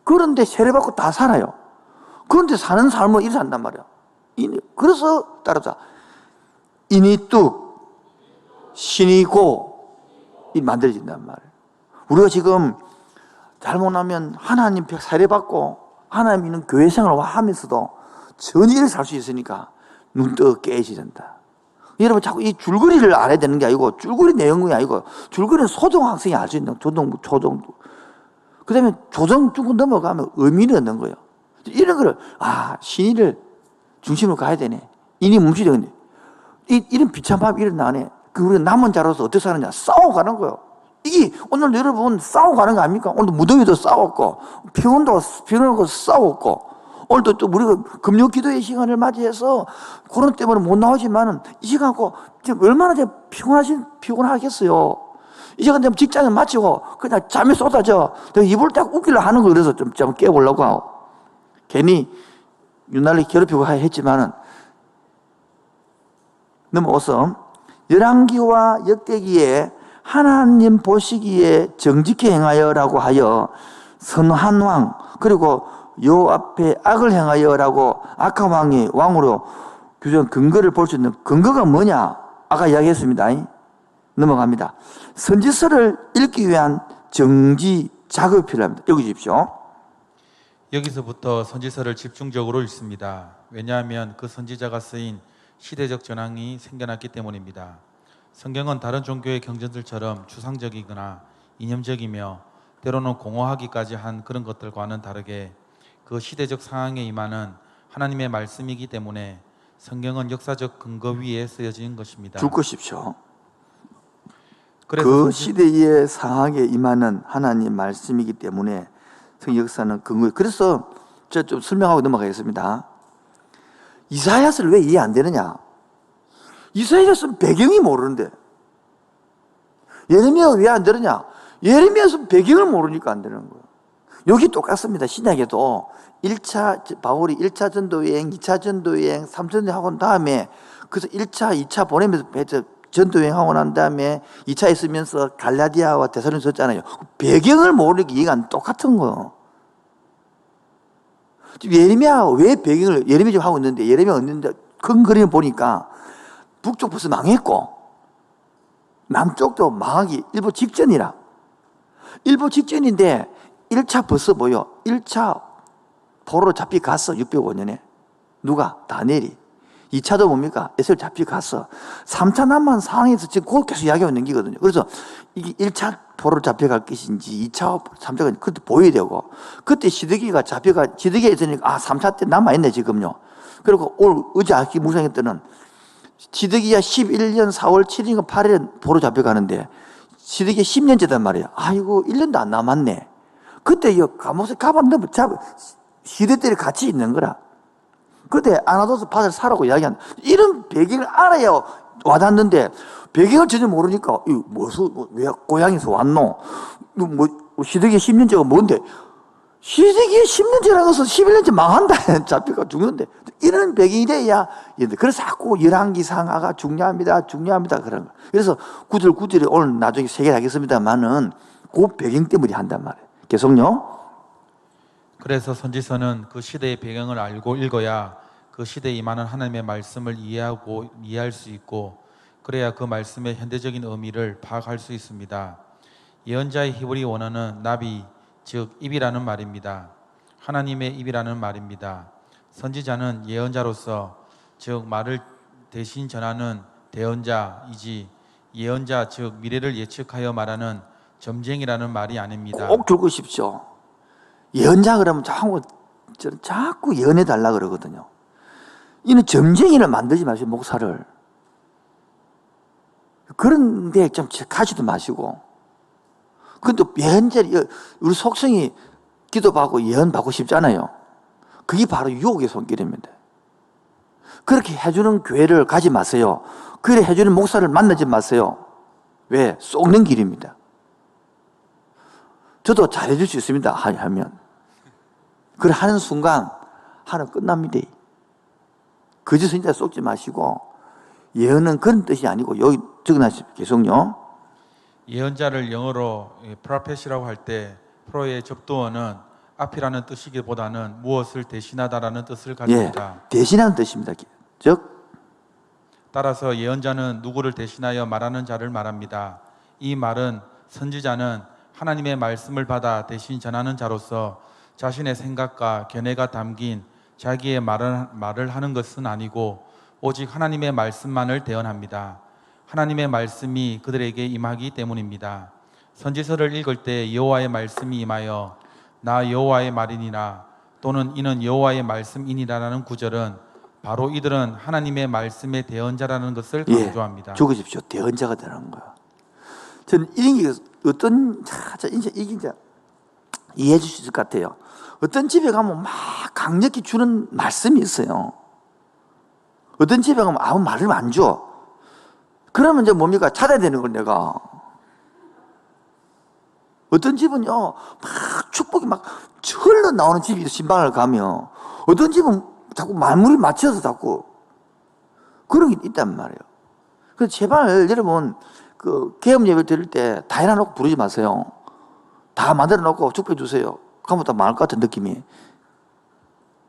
그런데 세례받고 다 살아요. 그런데 사는 삶을 이렇게 산단 말이야. 그래서 따라서 인이 뚝 신이 고 이 만들어진단 말이에요. 우리가 지금 잘못하면 하나님 세례받고 하나님 있는 교회 생활을 하면서도 전혀 이렇게 살 수 있으니까 눈 떠 깨지는다. 여러분 자꾸 이 줄거리를 알아야 되는 게 아니고 줄거리 내용이 아니고 줄거리는 소중학생이 알 수 있는 초등 그 다음에 조정 뚫고 넘어가면 의미를 얻는 거예요. 이런 거를 신의를 중심으로 가야 되네. 인이 뭉치되겠네. 이런 비참함이 일어나네. 우리가 남은 자로서 어떻게 사느냐? 싸워가는 거예요. 이게 오늘 여러분 싸워가는 거 아닙니까? 오늘도 무더위도 싸웠고 피곤도 싸웠고 오늘도 또 우리가 금요 기도의 시간을 맞이해서 코로나 때문에 못 나오지만은 이 시간 고 얼마나 피곤하겠어요. 이 시간 되면 직장을 마치고 그냥 잠이 쏟아져. 내가 입을 딱 웃기려 하는 거 그래서 좀 깨보려고 하고 괜히 유난히 괴롭히고 했지만은 넘어서 열왕기와 역대기에 하나님 보시기에 정직히 행하여라고 하여 선한 왕 그리고 요 앞에 악을 행하여라고 악한 왕이 왕으로 규정 근거를 볼 수 있는 근거가 뭐냐? 아까 이야기했습니다. 넘어갑니다. 선지서를 읽기 위한 정지 작업이 필요합니다. 읽으십시오. 여기서부터 선지서를 집중적으로 읽습니다. 왜냐하면 그 선지자가 쓰인 시대적 전황이 생겨났기 때문입니다. 성경은 다른 종교의 경전들처럼 추상적이거나 이념적이며 때로는 공허하기까지 한 그런 것들과는 다르게 그 시대적 상황에 임하는 하나님의 말씀이기 때문에 성경은 역사적 근거 위에 쓰여진 것입니다. 줄 것입시오. 그래서 그 시대의 상황에 임하는 하나님 말씀이기 때문에 성경 역사는 근거. 그래서 제가 좀 설명하고 넘어가겠습니다. 이사야서를 왜 이해 안 되느냐? 이사야서는 배경이 모르는데 예레미야가 왜 안 되느냐? 예레미야서는 배경을 모르니까 안 되는 거예요. 여기 똑같습니다. 신약에도 바울이 1차 전도여행, 2차 전도여행, 3차 전도여행 하고 난 다음에 그래서 1차, 2차 보내면서 전도여행 하고 난 다음에 2차 있으면서 갈라디아와 데살로니가 썼잖아요. 배경을 모르니까 이해가 안 똑같은 거예요. 예레미야가 왜 예레미야 지금 하고 있는데 예레미야가 없는데 큰 그림을 보니까 북쪽 벌써 망했고 남쪽도 망하기 일부 직전이라. 일부 직전인데 1차 벌써 뭐요? 1차 포로로 잡혀갔어. 605년에. 누가? 다니엘이. 2차도 뭡니까? 에스겔 잡혀갔어. 3차 남한 상황에서 지금 그걸 계속 이야기하고 있는 거거든요. 그래서 이게 1차 포로로 잡혀갈 것인지 2차, 3차가 그때 보여야 되고 그때 시드기가 시드기가 있으니까 3차 때 남아있네 지금요. 그리고 어제 아기 묵상할 때는 시드기야 11년 4월 7일인가 8일에 포로 잡혀가는데 시드기야 10년째단 말이야. 아이고 1년도 안 남았네. 그때 이 감옥에 가봤는데 시대들이 같이 있는 거라. 그때 아나도스 밭을 사라고 이야기한다. 이런 배경을 알아야 와닿는데 배경을 전혀 모르니까 왜 고향에서 왔노? 시드기야 10년째가 뭔데? 시드기야 10년째라고 해서 11년째 망한다. 잡혀가 죽는데 이런 배경이 돼야 그래서 자꾸 열왕기상하가 중요합니다 그런 거. 그래서 구절구절에 오늘 나중에 소개하겠습니다만은 그 배경 때문에 한단 말이에요. 계속요. 그래서 선지서는 그 시대의 배경을 알고 읽어야 그 시대에 임하는 하나님의 말씀을 이해할 수 있고 그래야 그 말씀의 현대적인 의미를 파악할 수 있습니다. 예언자의 히브리 원어는 나비, 즉 입이라는 말입니다. 하나님의 입이라는 말입니다. 선지자는 예언자로서 즉 말을 대신 전하는 대언자이지 예언자 즉 미래를 예측하여 말하는 점쟁이라는 말이 아닙니다. 꼭 들고 싶죠. 예언자 그러면 자꾸 예언해 달라 그러거든요. 이는 점쟁이를 만들지 마시고 목사를. 그런데 좀 가지도 마시고. 근데 예언자 우리 속성이 기도받고 예언받고 싶잖아요. 그게 바로 유혹의 손길입니다. 그렇게 해주는 교회를 가지 마세요. 그래 해주는 목사를 만나지 마세요. 왜? 속는 길입니다. 저도 잘해줄 수 있습니다. 하면. 그래 하는 순간 하루 끝납니다. 거짓 선지자 속지 마시고 예언은 그런 뜻이 아니고 여기 적어놨어요. 계속요. 예언자를 영어로 프로펫이라고 할 때 프로의 접두어는 앞이라는 뜻이기보다는 무엇을 대신하다라는 뜻을 가집니다. 예, 대신하는 뜻입니다. 즉 따라서 예언자는 누구를 대신하여 말하는 자를 말합니다. 이 말은 선지자는 하나님의 말씀을 받아 대신 전하는 자로서 자신의 생각과 견해가 담긴 자기의 말을 하는 것은 아니고 오직 하나님의 말씀만을 대언합니다. 하나님의 말씀이 그들에게 임하기 때문입니다. 선지서를 읽을 때 여호와의 말씀이 임하여 나 여호와의 말이니라 또는 이는 여호와의 말씀이니라라는 구절은 바로 이들은 하나님의 말씀의 대언자라는 것을 강조합니다. 적으십시오. 대언자가 되는 거야. 저는 이런 게 어떤 이게 이제 이해해 주실 것 같아요. 어떤 집에 가면 막 강력히 주는 말씀이 있어요. 어떤 집에 가면 아무 말을 안 줘. 그러면 이제 뭡니까? 찾아야 되는 걸 내가. 어떤 집은요, 막 축복이 막 흘러 나오는 집이 신방을 가면 어떤 집은 자꾸 말문을 맞춰서 자꾸 그런 게 있단 말이에요. 그래서 제발 여러분 그 개업 예배 드릴 때 다 해놔놓고 부르지 마세요. 다 만들어 놓고 축복해 주세요. 그러면 다 망할 것 같은 느낌이.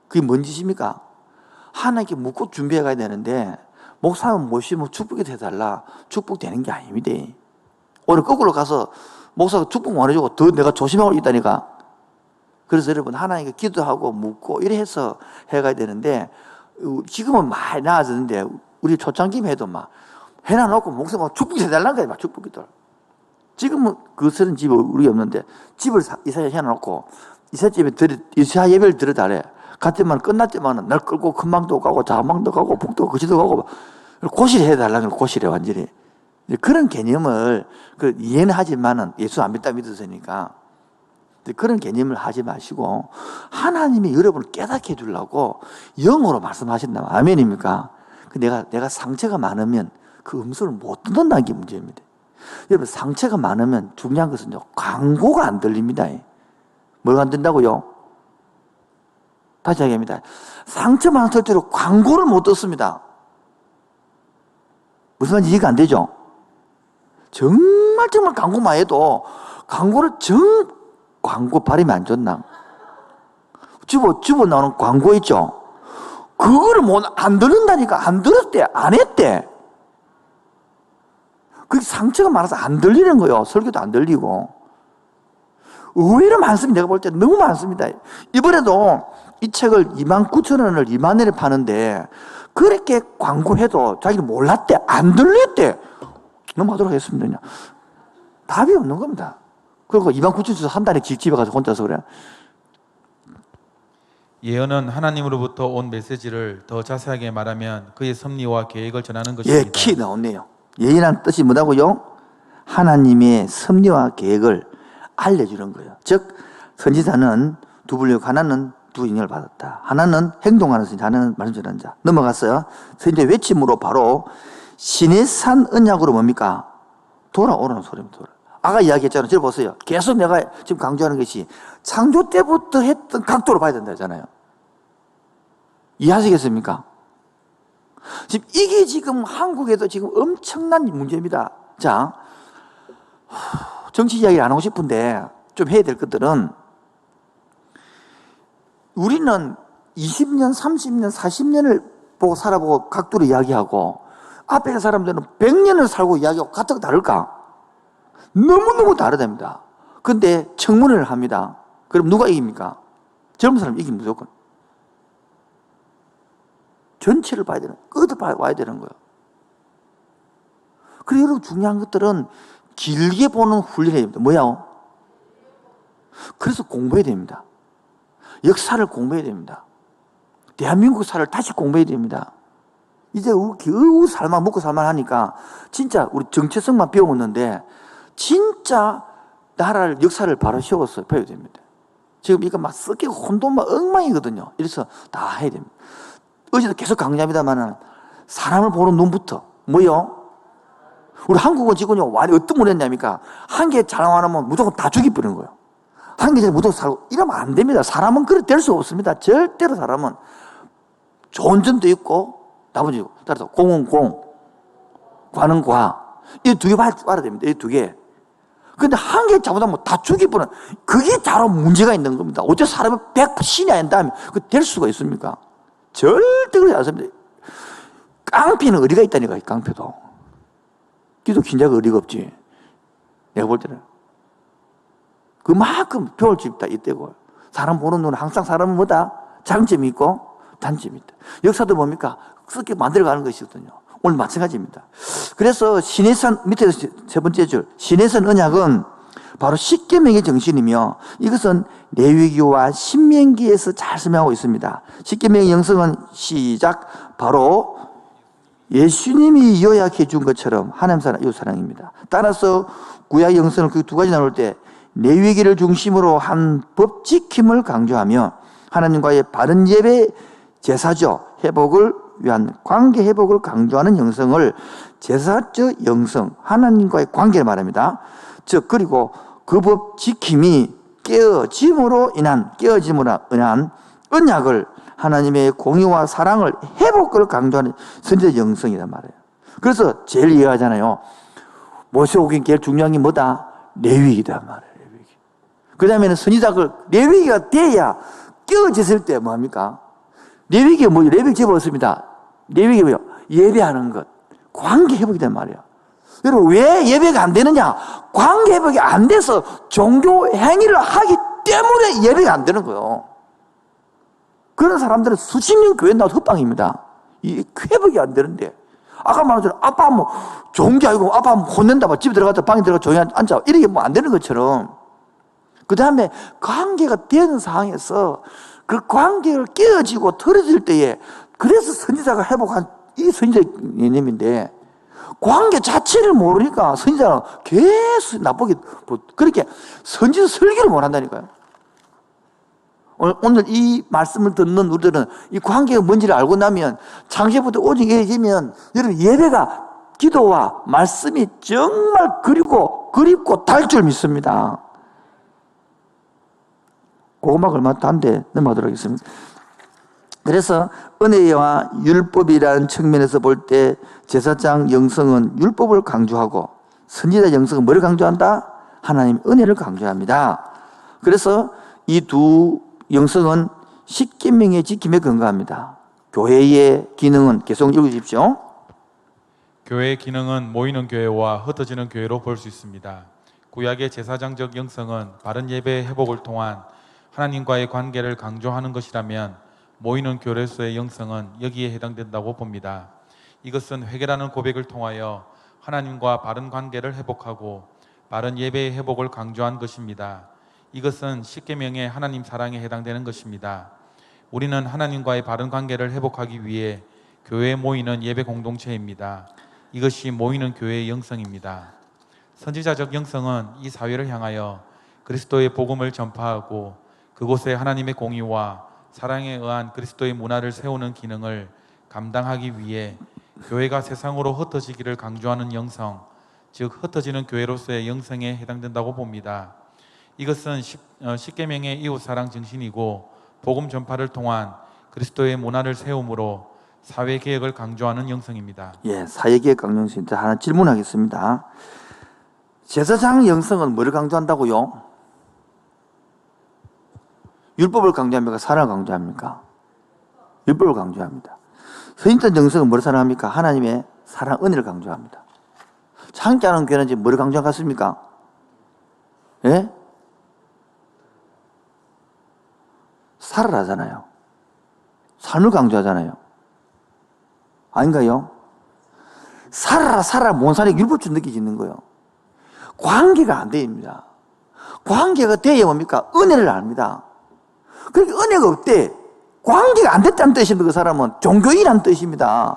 그게 뭔 짓입니까? 하나님께 묻고 준비해 가야 되는데 목사는 모시면 축복이 돼달라. 축복되는 게 아닙니다. 오늘 거꾸로 가서 목사가 축복 못 해주고 더 내가 조심하고 있다니까. 그래서 여러분 하나님께 기도하고 묻고 이래 해서 해가야 되는데 지금은 많이 나아졌는데 우리 초창기 해도 막 해놔놓고 목사 막 축복이 돼달라는 거야. 막 축복이들. 지금은 그런 집이 우리 없는데 집을 이사 해놓고 이사집에 이사 예배를 들어달래. 갔지만 끝났지만 날 끌고 큰방도 가고 작방도 가고 북도 거시도 가고 고시를 해달라는 걸 고시래 완전히. 그런 개념을 이해는 하지만은 예수 안 믿다 믿으세니까 그런 개념을 하지 마시고 하나님이 여러분을 깨닫게 해주려고 영어로 말씀하신다. 아멘입니까? 내가 상처가 많으면 그 음성을 못 듣는다는 게 문제입니다. 여러분 상처가 많으면 중요한 것은요 광고가 안 들립니다. 뭐가 안 된다고요? 다시 얘기합니다. 상처 많은 절대로 광고를 못 듣습니다. 무슨 말인지 이해가 안 되죠? 정말 광고만 해도 광고를 광고 발음이 안 좋나? 집어 나오는 광고 있죠? 그거를 안 듣는다니까. 안 들었대. 안 했대. 그게 상처가 많아서 안 들리는 거예요. 설교도 안 들리고. 의외로 많습니다. 내가 볼 때 너무 많습니다. 이번에도 이 책을 29,000원을 2만 원에 파는데 그렇게 광고해도 자기는 몰랐대. 안 들렸대. 넘어가도록 하겠습니다. 그냥. 답이 없는 겁니다. 그리고 29,000원 한 달에 집에 가서 혼자서 그래. 예언은 하나님으로부터 온 메시지를 더 자세하게 말하면 그의 섭리와 계획을 전하는 것입니다. 예, 키 나왔네요. 예언이라는 뜻이 뭐라고요? 하나님의 섭리와 계획을 알려주는 거예요. 즉 선지자는 두 분류, 하나는 두 인연을 받았다. 하나는 행동하는 선지자, 하나는 말씀 전하는 자. 넘어갔어요. 선지자 외침으로 바로 시내산 언약으로 뭡니까? 돌아오라는 소리입니다. 아까 이야기했잖아요. 저를 보세요. 계속 내가 지금 강조하는 것이 창조 때부터 했던 각도로 봐야 된다 잖아요. 이해하시겠습니까? 지금 이게 지금 한국에도 지금 엄청난 문제입니다. 자, 정치 이야기를 안 하고 싶은데 좀 해야 될 것들은 우리는 20년, 30년, 40년을 보고 살아보고 각도로 이야기하고 앞에 있는 사람들은 100년을 살고 이야기하고 같은 거 다를까? 너무너무 다르답니다. 근데 청문회를 합니다. 그럼 누가 이깁니까? 젊은 사람 이기면 무조건. 전체를 봐야 되는, 끝을 봐야 되는 거예요. 그리고 여러분 중요한 것들은 길게 보는 훈련해야 됩니다. 뭐야? 그래서 공부해야 됩니다. 역사를 공부해야 됩니다. 대한민국 사를 다시 공부해야 됩니다. 이제 살만 먹고 살만 하니까 진짜 우리 정체성만 배웠는데 진짜 나라를 역사를 바로 세워서 배워야 됩니다. 지금 이거 막 섞이고 혼돈만 엉망이거든요. 이래서 다 해야 됩니다. 어제도 계속 강조합니다만은 사람을 보는 눈부터 뭐요? 우리 한국은 지금요 어떤 문제냐니까 한 개 잘못하면 무조건 다 죽이버리는 거예요. 한 개 무조건 살고 이러면 안 됩니다. 사람은 그렇게 될 수 없습니다. 절대로 사람은 좋은 점도 있고 나머지 따라서 공은 공, 과는 과. 이 두 개 봐야 됩니다. 이 두 개. 근데 한 개 잘못하면 다 죽이버는 그게 바로 문제가 있는 겁니다. 어째 사람이 100신이 아닌 다음에 그 될 수가 있습니까? 절대 그러지 않습니다. 깡패는 의리가 있다니까요, 깡패도. 기독 신자가 의리가 없지. 내가 볼 때는. 그만큼 배울 수 있다, 이때고. 사람 보는 눈은 항상 사람은 뭐다? 장점이 있고 단점이 있다. 역사도 뭡니까? 그렇게 만들어가는 것이거든요. 오늘 마찬가지입니다. 그래서 신해산, 밑에 세 번째 줄, 신해산 언약은 바로 십계명의 정신이며 이것은 레위기와 신명기에서 잘 설명하고 있습니다. 십계명의 영성은 시작, 바로 예수님이 요약해 준 것처럼 하나님 사랑, 이웃 사랑입니다. 따라서 구약 영성을 그 두 가지 나눌 때 레위기를 중심으로 한 법 지킴을 강조하며 하나님과의 바른 예배 제사적 회복을 위한 관계 회복을 강조하는 영성을 제사적 영성, 하나님과의 관계를 말합니다. 즉 그리고 그 법 지킴이 깨어짐으로 인한 언약을 하나님의 공의와 사랑을 회복을 강조하는 선지자 영성이란 말이에요. 그래서 제일 이해하잖아요. 모세오긴 제일 중요한 게 뭐다? 레위기다 말이에요. 레위기. 그 다음에는 선지자가 레위기가 돼야 깨어졌을 때 뭐합니까? 레위기가 뭐예요? 레위기 집어넣습니다. 레위기가 뭐예요? 예배하는 것. 관계 회복이 된 말이에요. 여러분, 왜 예배가 안 되느냐? 관계 회복이 안 돼서 종교 행위를 하기 때문에 예배가 안 되는 거예요. 그런 사람들은 수십 년 교회 나와도 헛방입니다. 이 회복이 안 되는데. 아까 말한 것처럼 아빠 하면 좋은 게 아니고 아빠 하면 혼낸다. 막 집에 들어갔다 방에 들어가 조용히 앉아. 이렇게 뭐 안 되는 것처럼. 그 다음에 관계가 되는 상황에서 그 관계를 깨어지고 틀어질 때에 그래서 선지자가 회복한 이 선지자 개념인데 관계 자체를 모르니까 선지자는 계속 나쁘게 그렇게 선지자 설교를 못 한다니까요. 오늘 이 말씀을 듣는 우리들은 이 관계가 뭔지를 알고 나면 창세부터 오직 예지면 여러분 예배가 기도와 말씀이 정말 그립고 달 줄 믿습니다. 고막 얼마 단데 넘어가도록 하겠습니다. 그래서 은혜와 율법이라는 측면에서 볼 때 제사장 영성은 율법을 강조하고 선지자 영성은 뭐를 강조한다? 하나님의 은혜를 강조합니다. 그래서 이 두 영성은 십계명의 지킴에 근거합니다. 교회의 기능은 계속 읽으십시오. 교회의 기능은 모이는 교회와 흩어지는 교회로 볼 수 있습니다. 구약의 제사장적 영성은 바른 예배의 회복을 통한 하나님과의 관계를 강조하는 것이라면 모이는 교회로서의 영성은 여기에 해당된다고 봅니다. 이것은 회개라는 고백을 통하여 하나님과 바른 관계를 회복하고 바른 예배의 회복을 강조한 것입니다. 이것은 십계명의 하나님 사랑에 해당되는 것입니다. 우리는 하나님과의 바른 관계를 회복하기 위해 교회에 모이는 예배 공동체입니다. 이것이 모이는 교회의 영성입니다. 선지자적 영성은 이 사회를 향하여 그리스도의 복음을 전파하고 그곳에 하나님의 공의와 사랑에 의한 그리스도의 문화를 세우는 기능을 감당하기 위해 교회가 세상으로 흩어지기를 강조하는 영성, 즉 흩어지는 교회로서의 영성에 해당된다고 봅니다. 이것은 십계명의 이웃사랑 정신이고 복음 전파를 통한 그리스도의 문화를 세움으로 사회개혁을 강조하는 영성입니다. 예, 사회개혁 강령성. 하나 질문하겠습니다. 제사장 영성은 뭐를 강조한다고요? 율법을 강조합니까? 사랑을 강조합니까? 율법을 강조합니다. 선지자 영성은 뭐를 사랑합니까? 하나님의 사랑, 은혜를 강조합니다. 함께하는 교회는 지금 뭐를 강조하겠습니까? 예? 살아라잖아요. 삶을 강조하잖아요. 아닌가요? 살아라 못 사는 율법처럼 느껴지는 거예요. 관계가 안 됩니다. 관계가 돼야 뭡니까? 은혜를 압니다. 그러니까 은혜가 없대. 관계가 안 됐다는 뜻입니다. 그 사람은 종교인이라는 뜻입니다.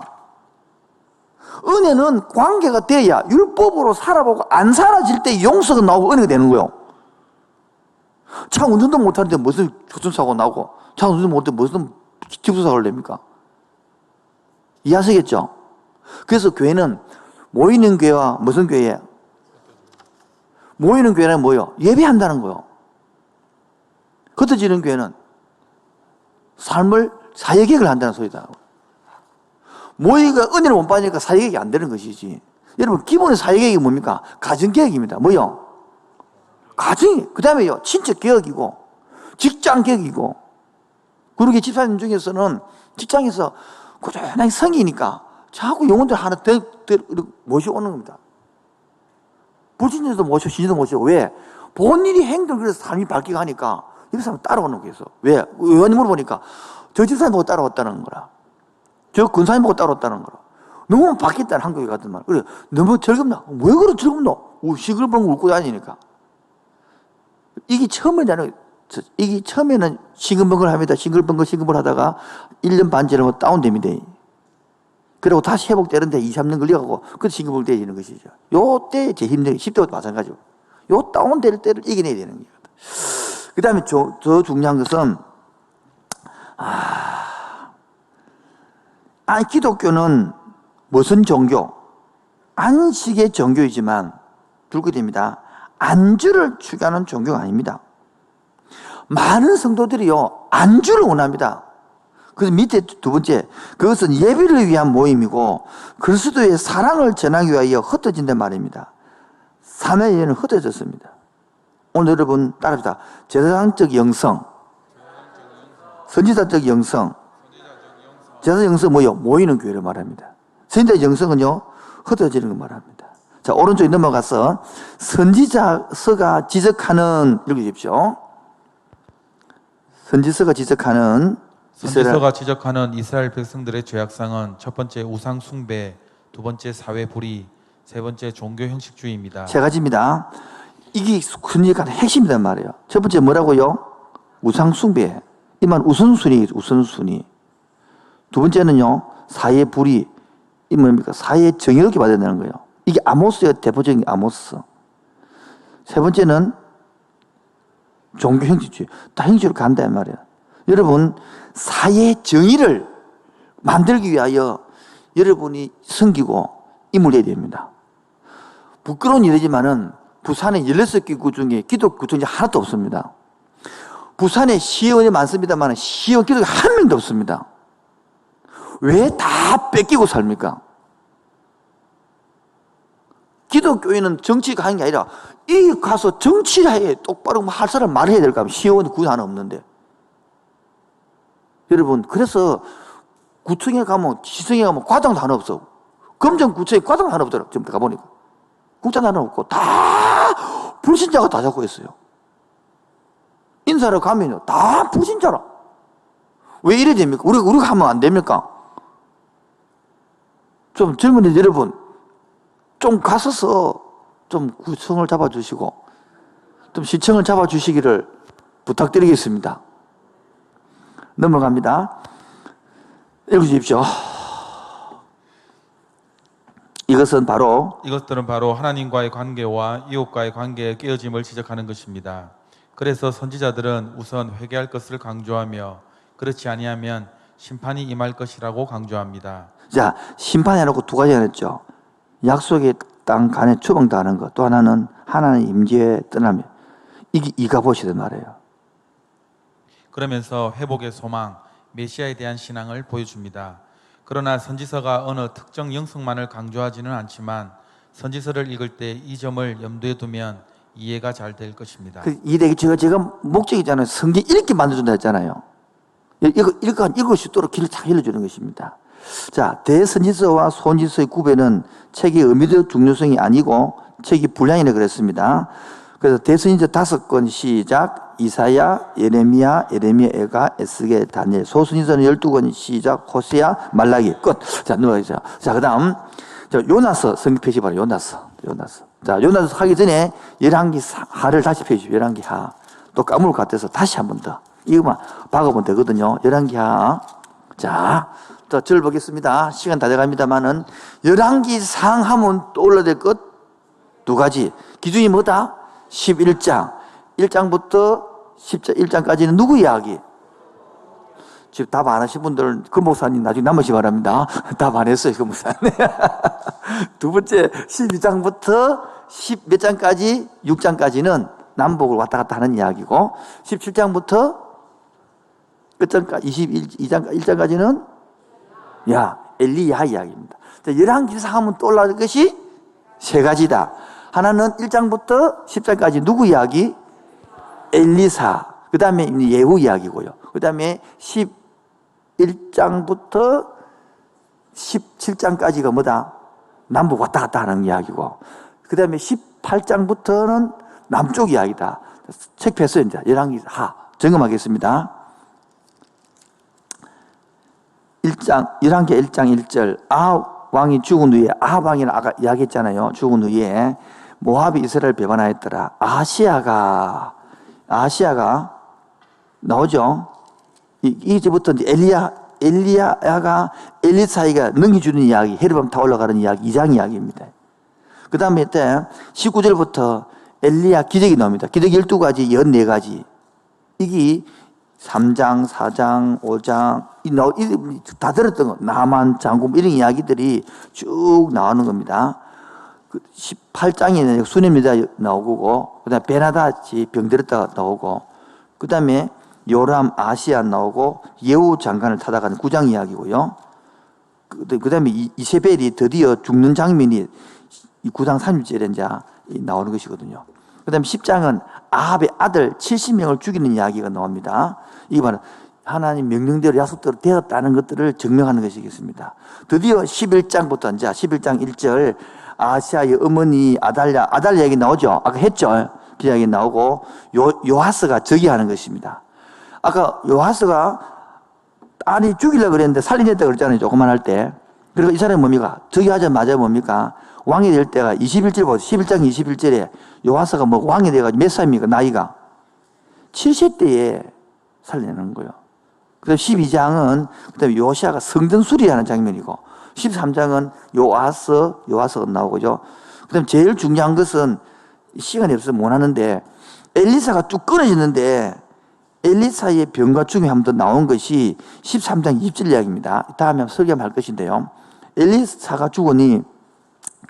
은혜는 관계가 돼야 율법으로 살아보고 안 살아질 때 용서가 나오고 은혜가 되는 거예요. 차 운전도 못하는데 무슨 교통사고 나고 차 운전도 못하는데 무슨 기부사고를 냅니까? 이해하시겠죠? 그래서 교회는 모이는 교회와 무슨 교회예요? 모이는 교회는 뭐예요? 예배한다는 거예요. 흩어지는 교회는 삶을 사회개혁을 한다는 소리다. 모이가 은혜를 못 받으니까 사회계획이 안 되는 것이지. 여러분, 기본의 사회계획이 뭡니까? 가정계획입니다. 뭐요? 가정이. 그 다음에요, 친척계획이고, 직장계획이고, 그러게 집사님 중에서는 직장에서 꾸준하게 성이니까 자꾸 영혼들 하나 더 모셔오는 겁니다. 불신자도 모시고, 신자도 모시고. 왜? 본인이 행동, 그래서 삶이 밝게 가니까 이 사람 따라오는 거겠어. 왜? 의원이 물어보니까 저 집사님 보고 따라왔다는 거라. 저 군사님 보고 따라왔다는 거라. 너무 바뀌었다는 한국에 같은 말. 그래, 너무 즐겁나? 왜 그래 즐겁노? 시끌벙글 울고 다니니까. 이게 처음에는 싱글벙글 합니다. 싱글벙글 하다가 1년 반 지나면 다운됩니다. 그리고 다시 회복되는데 2, 3년 걸려가고, 그때 싱글벙글 되어지는 것이죠. 요때 제 힘든, 10대도 마찬가지고. 요 다운될 때를 이겨내야 되는 거예요. 그 다음에 더 중요한 것은, 기독교는 무슨 종교? 안식의 종교이지만, 불교됩니다. 안주를 추구하는 종교가 아닙니다. 많은 성도들이요, 안주를 원합니다. 그래서 밑에 두 번째, 그것은 예배를 위한 모임이고, 그리스도의 사랑을 전하기 위하여 흩어진단 말입니다. 사내에는 흩어졌습니다. 오늘 여러분 따라합시다. 제사장적 영성, 선지자적 영성, 제사장 영성 뭐요? 모이는 교회를 말합니다. 선지자 영성은요, 흩어지는 걸 말합니다. 자, 오른쪽에 넘어가서 선지자서가 지적하는, 읽으십시오. 선지서가 지적하는 이스라엘 백성들의 죄악상은 첫 번째 우상 숭배, 두 번째 사회 불의, 세 번째 종교 형식주의입니다. 세 가지입니다. 이게 선지자의 핵심이란 말이에요. 첫 번째 뭐라고요? 우상 숭배. 이 말 우선순위. 두 번째는요, 사회 불의. 이 뭡니까? 사회 정의롭게 받아야 되는 거예요. 이게 아모스의 대표적인 아모스. 세 번째는 종교 형식주의. 다 형식으로 간다는 말이에요. 여러분, 사회 정의를 만들기 위하여 여러분이 섬기고 인물해야 됩니다. 부끄러운 일이지만은 부산에 16개 구 중에 기독교 중에 하나도 없습니다. 부산에 시의원이 많습니다만 시의원 기독교 한 명도 없습니다. 왜 다 뺏기고 삽니까? 기독교인은 정치가 하는 게 아니라 이 가서 정치를 해 똑바로 할 사람 말해야 될까 하면 시의원이 구이 하나 없는데. 여러분, 그래서 구청에 가면 시청에 가면 과장도 하나 없어. 검정구청에 과장 하나 없더라. 지금 가보니까 국장 하나 없고 다 불신자가 다 잡고 있어요. 인사를 가면요 다 불신자라. 왜 이래 됩니까? 우리가 하면 안 됩니까? 좀 젊은이 여러분 좀 가서서 좀 구청을 잡아주시고 좀 시청을 잡아주시기를 부탁드리겠습니다. 넘어갑니다. 읽으십시오. 이것들은 바로 하나님과의 관계와 이웃과의 관계의 깨어짐을 지적하는 것입니다. 그래서 선지자들은 우선 회개할 것을 강조하며 그렇지 아니하면 심판이 임할 것이라고 강조합니다. 자, 심판이 해놓고 두 가지가 했죠. 약속의 땅 간에 추방당하는 것, 또 하나는 하나님 임재에 떠나며. 이게 이가봇이란 말이에요. 그러면서 회복의 소망, 메시아에 대한 신앙을 보여줍니다. 그러나 선지서가 어느 특정 영성만을 강조하지는 않지만 선지서를 읽을 때 이 점을 염두에 두면 이해가 잘 될 것입니다. 제가 목적이잖아요. 성경 읽게 만들어준다 했잖아요. 읽을 수 있도록 길을 잘 열어주는 것입니다. 자, 대선지서와 손지서의 구별은 책의 의미적 중요성이 아니고 책이 분량이라 그랬습니다. 그래서 대선지서 5권 시작, 이사야, 예레미야, 에가, 에스겔, 다니엘. 소선지서는 12권 시작, 호세아, 말라기. 끝. 자, 넘어가겠습니다. 자, 그 다음, 요나서, 성경 표시 바로 요나서. 자, 요나서 하기 전에 열왕기 하를 다시 펴주십시오. 열왕기 하. 또 까먹을 것 같아서 다시 한 번 더. 이거만 박아보면 되거든요. 열왕기 하. 자, 또 절 보겠습니다. 시간 다 돼갑니다만은 열왕기 상 하면 떠올라야 될 것 두 가지. 기준이 뭐다? 11장. 1장부터 1장까지는 누구 이야기? 지금 답 안 하신 분들, 그 목사님 나중에 남으시 바랍니다. 답 안 했어요, 그 목사님. 두 번째, 12장부터 10몇 장까지, 6장까지는 남북을 왔다 갔다 하는 이야기고, 17장부터 끝장까지, 1장까지는, 엘리야 이야기입니다. 열왕기상 하면 떠올라올 것이 세 가지다. 하나는 1장부터 10장까지 누구 이야기? 엘리사. 그 다음에 예후 이야기고요. 그 다음에 11장부터 17장까지가 뭐다? 남북 왔다 갔다 하는 이야기고, 그 다음에 18장부터는 남쪽 이야기다. 책 뺐어요. 이제 열왕기하 점검하겠습니다. 11기 1장 1절. 아합 왕이 죽은 후에, 아합 왕이는 아까 이야기했잖아요. 죽은 후에 모압이 이스라엘 배반하였더라. 아하시아가 나오죠. 이제부터 이제 엘리야가 엘리사이가 능해주는 이야기, 헤르밤 타 올라가는 이야기, 2장 이야기입니다. 그 다음에 19절부터 엘리야 기적이 나옵니다. 기적 12가지, 14가지. 이게 3장, 4장, 5장, 다 들었던 거, 나만, 장군, 이런 이야기들이 쭉 나오는 겁니다. 18장에는 수넴이다 나오고, 그 다음에 베나다치 병들었다가 나오고, 그 다음에 요람, 아시아 나오고, 예후 장관을 타다가는 9장 이야기고요. 그 다음에 이세벨이 드디어 죽는 장면이 9장 30절에 이제 나오는 것이거든요. 그 다음에 10장은 아합의 아들 70명을 죽이는 이야기가 나옵니다. 이게 바로 하나님 명령대로 약속대로 되었다는 것들을 증명하는 것이겠습니다. 드디어 11장부터 이제 11장 1절 아시아의 어머니 아달랴 얘기 나오죠. 아까 했죠. 그 이야기 나오고 요하스가 저기하는 것입니다. 아까 요하스가 딸이 죽이려고 그랬는데 살리겠다고 그랬잖아요. 조그만 할 때. 그리고 이 사람이 뭡니까? 저기하자마자 뭡니까? 왕이 될 때가 21절부터 11장 21절에 요하스가 뭐 왕이 돼가지고 몇 살입니까? 나이가 70대에 살리는 거예요. 그다음 12장은 그다음에 요시아가 성전 수리하는 장면이고, 13장은 요하스가 나오고죠. 그다음 제일 중요한 것은 시간이 없어서 못 하는데, 엘리사가 쭉 끊어졌는데 엘리사의 병과 죽음이 한 번 더 나온 것이 13장 20절 이야기입니다. 다음에 설교할 것인데요. 엘리사가 죽으니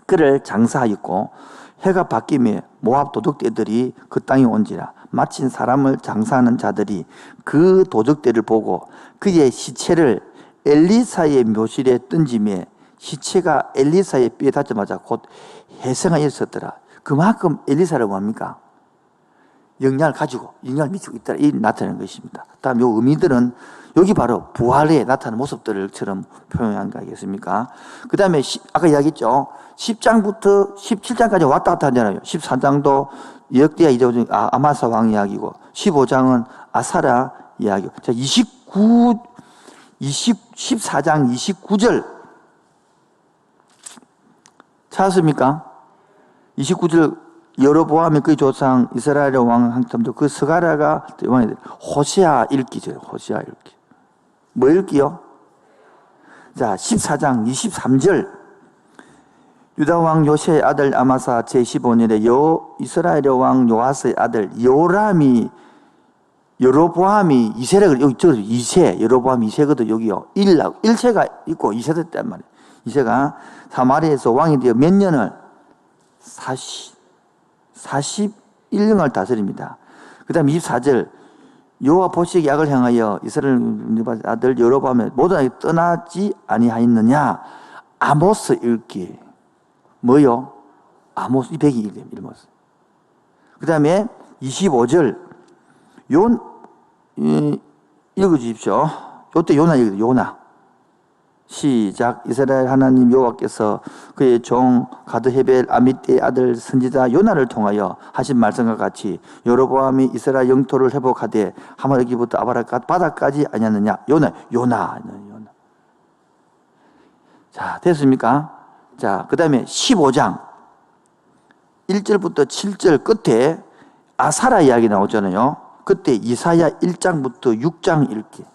그를 장사하였고 해가 바뀌며 모압 도적대들이 그 땅에 온지라. 마침 사람을 장사하는 자들이 그 도적대를 보고 그의 시체를 엘리사의 묘실에 던지며 시체가 엘리사의 뼈에 닿자마자 곧 해생하여 있었더라. 그만큼 엘리사를 뭡니까? 영향을 미치고 있다. 이 나타내는 것입니다. 다음 요 의미들은 여기 바로 부활에 나타나는 모습들처럼 표현한 거 아니겠습니까? 그 다음에 아까 이야기했죠. 10장부터 17장까지 왔다 갔다 하잖아요. 14장도 역대하 이제 아마사 왕 이야기고, 15장은 아사라 이야기고. 자, 14장 29절 찾았습니까? 29절 여로보암이 그의 조상 이스라엘의 왕 한참도 그 스가랴가 왕이 돼. 호시아 읽기죠. 호시아 읽기. 뭐 읽기요? 자, 14장 23절. 유다 왕 요시아의 아들 아마사 제15년에 이스라엘의 왕 요아스의 아들 여로보암이 이세를 여기 적어서 이세, 여로보암 2세거든. 여기요. 1세가 있고 2세 됐단 말이에요. 이세가 사마리아에서 왕이 되어 몇 년을 41년을 다스립니다. 그 다음 24절. 여호와 보시기에 악을 향하여 이스라엘 아들 여로보암의 모든 떠나지 아니하였느냐. 아모스 읽기. 뭐요? 아모스 201점 읽었어요. 그 다음에 25절. 읽어주십시오. 요때 요나 읽어요. 요나. 시작. 이스라엘 하나님 여호와께서 그의 종 가드헤벨 아미떼의 아들 선지자 요나를 통하여 하신 말씀과 같이 여로보암이 이스라엘 영토를 회복하되 하마르기부터 아바라까 바다까지 아니었느냐. 요나. 자, 됐습니까? 자, 그 다음에 15장 1절부터 7절 끝에 아사라 이야기 나오잖아요. 그때 이사야 1장부터 6장 읽기.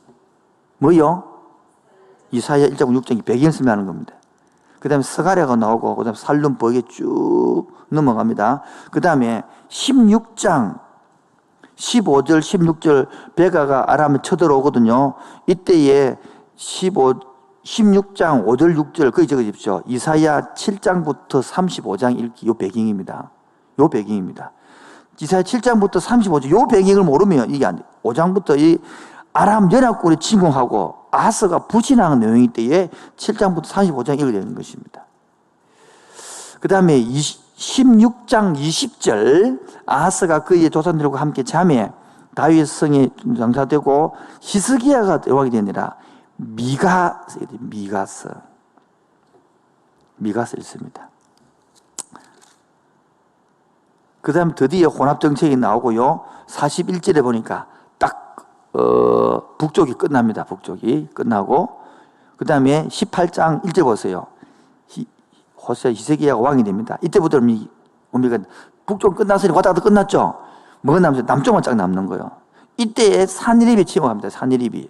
뭐요? 이사야 1장 6장이 배경을 쓰면 하는 겁니다. 그 다음에 스가랴가 나오고, 그 다음에 살룸 버게 쭉 넘어갑니다. 그 다음에 16장 15절 16절 베가가 아람에 쳐들어오거든요. 이때에 16장 5절 6절 거기 적어주십시오. 이사야 7장부터 35장 읽기. 요 배경입니다. 이사야 7장부터 35장 요 배경을 모르면 이게 안 돼. 5장부터 이 아람 연합군이 침공하고 아하스가 부진하는 내용이 때에 7장부터 35장 읽어야 되는 것입니다. 그 다음에 16장 20절 아하스가 그의 조상들과 함께 잠에 다윗 성에 장사되고 히스기야가 들어가게 되니라. 미가서 있습니다. 그 다음 드디어 혼합정책이 나오고요. 41절에 보니까 딱 북쪽이 끝납니다. 북쪽이 끝나고 그 다음에 18장 1절 보세요. 호세 히스기야가 왕이 됩니다. 이때부터 우리가 북쪽 끝났으니 왔다 갔다 끝났죠. 뭐가 남죠? 남쪽만 쫙 남는 거예요. 이때에 산리립이 침공합니다. 산리립이.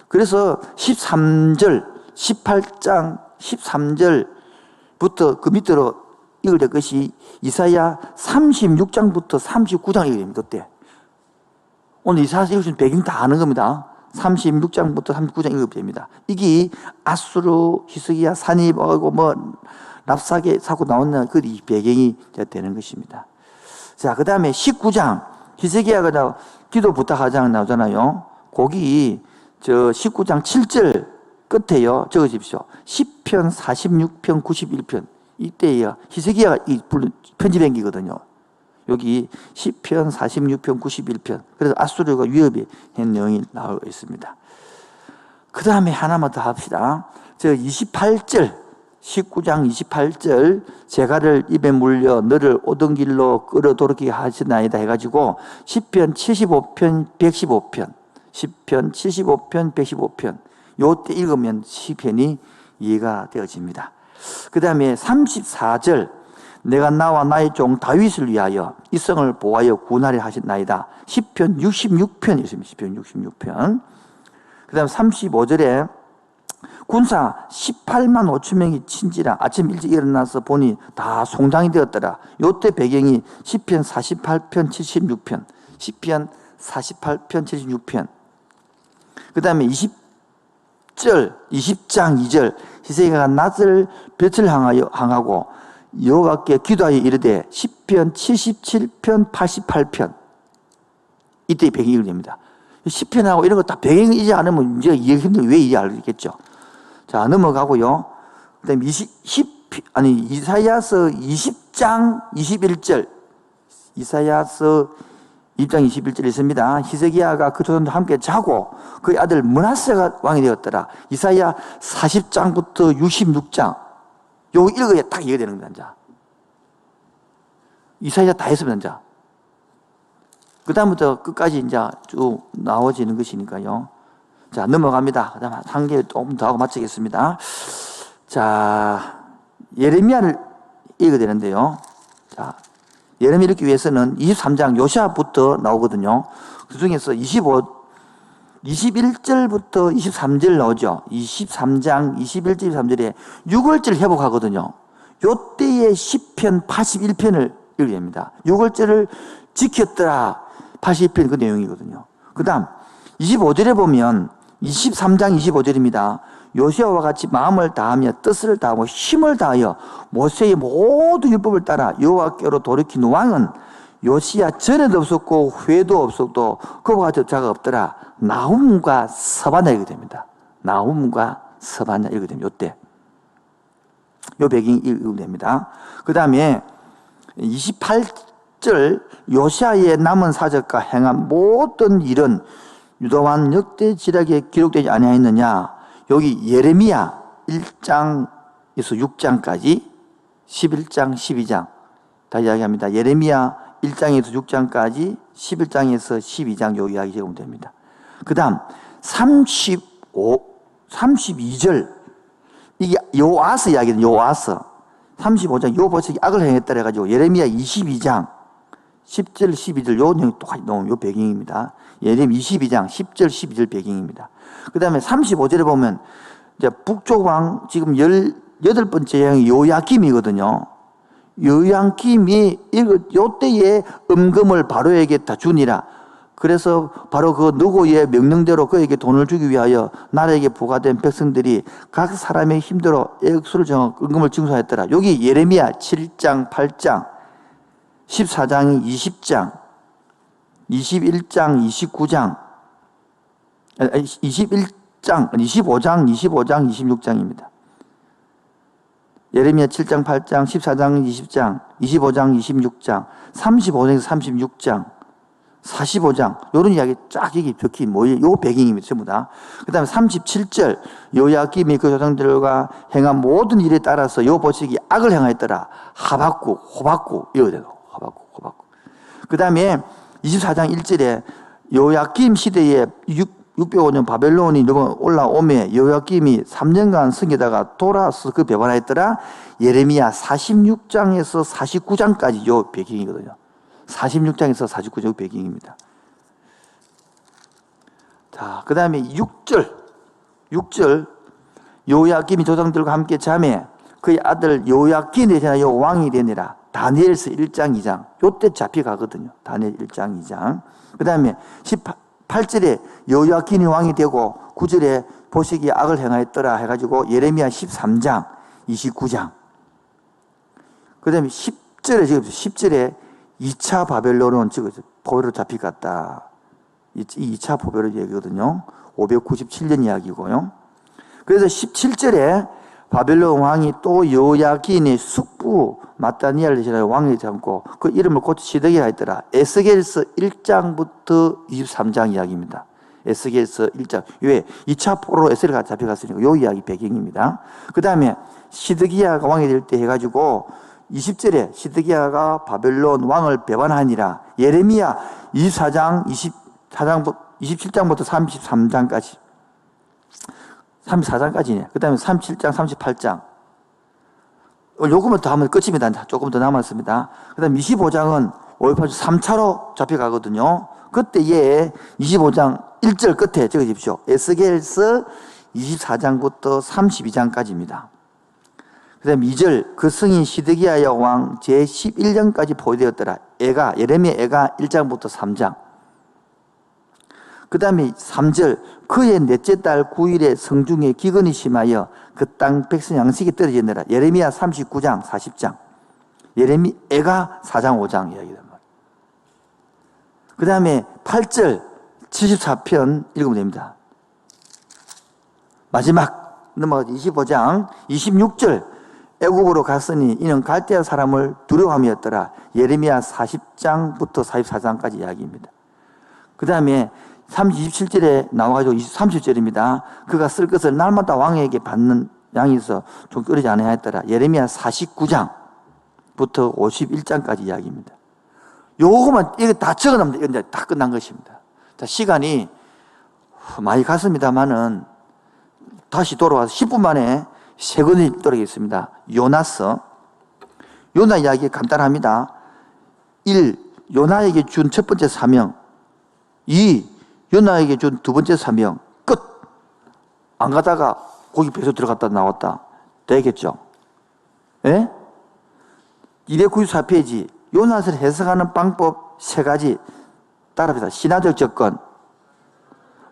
그래서 13절, 18장 13절부터 그 밑으로 읽을 될 것이 이사야 36장부터 39장 읽어야 됩니다. 그때. 오늘 이사야서 읽으신 배경 다 아는 겁니다. 36장부터 39장 읽어야 됩니다. 이게 아수르, 히스기야, 산입하고 랍사게 사고 나오는 그 배경이 되는 것입니다. 자, 그 다음에 19장, 히스기야가 기도 부탁하장 나오잖아요. 거기 19장 7절 끝에요. 적으십시오. 10편, 46편, 91편. 이때에요. 히스기야가 편집한 기거든요. 여기 10편, 46편, 91편. 그래서 아수르가 위협이 한 내용이 나와 있습니다. 그 다음에 하나만 더 합시다. 28절, 19장 28절, 제가를 입에 물려 너를 오던 길로 끌어돌이게 하시나이다 해가지고 10편, 75편, 115편, 10편, 75편, 115편. 요때 읽으면 시편이 이해가 되어집니다. 그 다음에 34절, 내가 나와 나의 종 다윗을 위하여 이 성을 보호하여 구원하려 하셨나이다. 10편 66편 있습니다. 10편 66편. 그 다음에 35절에 군사 18만 5천 명이 친지라 아침 일찍 일어나서 보니 다 송장이 되었더라. 요때 배경이 10편 48편 76편 10편 48편 76편. 그 다음에 20장 2절 히스기야가 낮을 볕을 향하고 여호와께 기도하여 이르되 10편 77편 88편. 이때 배경이 읽습니다. 10편하고 이런 거 다 배경 이제 않으면 이제 이해가 힘들면 왜 이해 알겠죠. 자, 넘어가고요. 그 다음에 이사야서 20장 21절. 이사야서 20장 21절 있습니다. 히스기야가 그 조상들과 함께 자고 그의 아들 므낫세가 왕이 되었더라. 이사야 40장부터 66장. 요거 읽어야 딱 이해가 되는 겁니다. 이사야 다 했습니다. 그 다음부터 끝까지 이제 쭉 나와지는 것이니까요. 자, 넘어갑니다. 그 다음에 한 개 조금 더 하고 마치겠습니다. 자, 예레미야를 읽어야 되는데요. 자, 예레미야 읽기 위해서는 23장 요시아부터 나오거든요. 그 중에서 21절부터 23절 나오죠. 23장 21절 23절에 6월절 회복하거든요. 요때에 10편 81편을 읽어야 됩니다. 6월절을 지켰더라 81편 그 내용이거든요. 그 다음 25절에 보면 23장 25절입니다. 요시아와 같이 마음을 다하며 뜻을 다하고 힘을 다하여 모세의 모든 율법을 따라 여호와께로 돌이킨 왕은 요시야 전에도 없었고 후에도 없었고 그와 같은 자가 없더라. 나훔과 서바냐 읽게 됩니다. 나훔과 서바냐 읽게 됩니다. 요때 요 배경이 읽게 됩니다. 그 다음에 28절 요시아의 남은 사적과 행한 모든 일은 유도한 역대 지략에 기록되지 아니하였느냐. 여기 예레미야 1장에서 6장까지 11장 12장 다 이야기합니다. 예레미야 1장에서 6장까지 11장에서 12장 요 이야기 제공됩니다. 그 다음 32절 이게 요아스 이야기는 요아스 35장 요 보석이 악을 행했다 해가지고 예레미야 22장 10절 12절 요 내용이 똑같이 나오는 요 배경입니다. 예레미야 22장 10절 12절 배경입니다. 그 다음에 35절에 보면 이제 북쪽 왕 지금 18번째 왕이 요야김이거든요. 요야김이 요때에 임금을 바로에게 다 주니라. 그래서 바로 그 누구의 명령대로 그에게 돈을 주기 위하여 나라에게 부과된 백성들이 각 사람의 힘대로 액수를 정하고 임금을 징수하였더라. 여기 예레미야 7장 8장 14장 20장 21장 29장 25장, 26장입니다. 예레미야 7장, 8장, 14장, 20장, 25장, 26장, 35장에서 36장, 45장, 요런 이야기 쫙 여기 적히 모여, 요 배경입니다. 전부 다. 그 다음에 37절, 요야김이 그 조상들과 행한 모든 일에 따라서 요 보식이 악을 행하였더라. 하박국, 호박국, 이거대로. 호박국. 그 다음에 24장 1절에 요야김 시대에 605년 바벨론이 올라오매 요야김이 3년간 성에다가 돌아서 그 배반하였더라. 예레미야 46장에서 49장까지 요 배경이거든요. 46장에서 49장 배경입니다. 자, 그 다음에 6절 요야김이 조상들과 함께 자매 그의 아들 요야긴이 되잖아요. 요 왕이 되니라. 다니엘서 1장 2장 요때 잡혀가거든요. 다니엘 1장 2장. 그 다음에 18절에 요야긴이 왕이 되고 9절에 보식이 악을 행하였더라 해가지고 예레미야 13장 29장. 그 다음에 10절에 2차 바벨론은 포로로 잡혀갔다. 이 2차 포로로 얘기거든요. 597년 이야기고요. 그래서 17절에 바벨론 왕이 또 요야긴의 숙부 마따니엘을 대신하여 왕이 잡고 그 이름을 고쳐 시드기야 했더라. 에스겔서 1장부터 23장 이야기입니다. 에스겔서 1장. 왜? 2차 포로로 에스겔가 잡혀갔으니까 요 이야기 배경입니다. 그 다음에 시드기야가 왕이 될 때 해가지고 20절에 시드기야가 바벨론 왕을 배반하니라. 예레미야 24장, 27장부터 33장까지. 34장까지네. 그 다음에 37장, 38장. 요금을 더 하면 끝입니다. 조금 더 남았습니다. 그 다음에 25장은 3차로 잡혀가거든요. 그때 얘 25장 1절 끝에 적으십시오. 에스겔서 24장부터 32장까지입니다. 그 다음에 2절 그 승인 시드기야의 왕 제11년까지 보유되었더라. 예레미야 애가 1장부터 3장. 그 다음에 3절 그의 넷째 달 9일에 성중에 기근이 심하여 그 땅 백성 양식이 떨어지느라. 예레미야 39장 40장. 애가 4장 5장 이야기다. 그 다음에 8절 74편 읽으면 됩니다. 마지막 넘어가서 25장 26절 애굽으로 갔으니 이는 갈대아 사람을 두려워함이었더라. 예레미야 40장부터 44장까지 이야기입니다. 그 다음에 27절에 나와가지고 30절입니다. 그가 쓸 것을 날마다 왕에게 받는 양이 있어 좀 끓이지 않아야 했더라. 예레미야 49장부터 51장까지 이야기입니다. 요거만 이거 다 적어놓으면 이제 다 끝난 것입니다. 자, 시간이 많이 갔습니다만은 다시 돌아와서 10분 만에 세 권을 돌아가겠습니다. 요나 이야기 간단합니다. 1. 요나에게 준 첫 번째 사명. 2. 요나에게 준 두 번째 사명. 끝. 안 가다가 거기 배서 들어갔다 나왔다. 되겠죠? 예? 294페이지. 요나를 해석하는 방법 세 가지 따라합니다. 신화적 접근,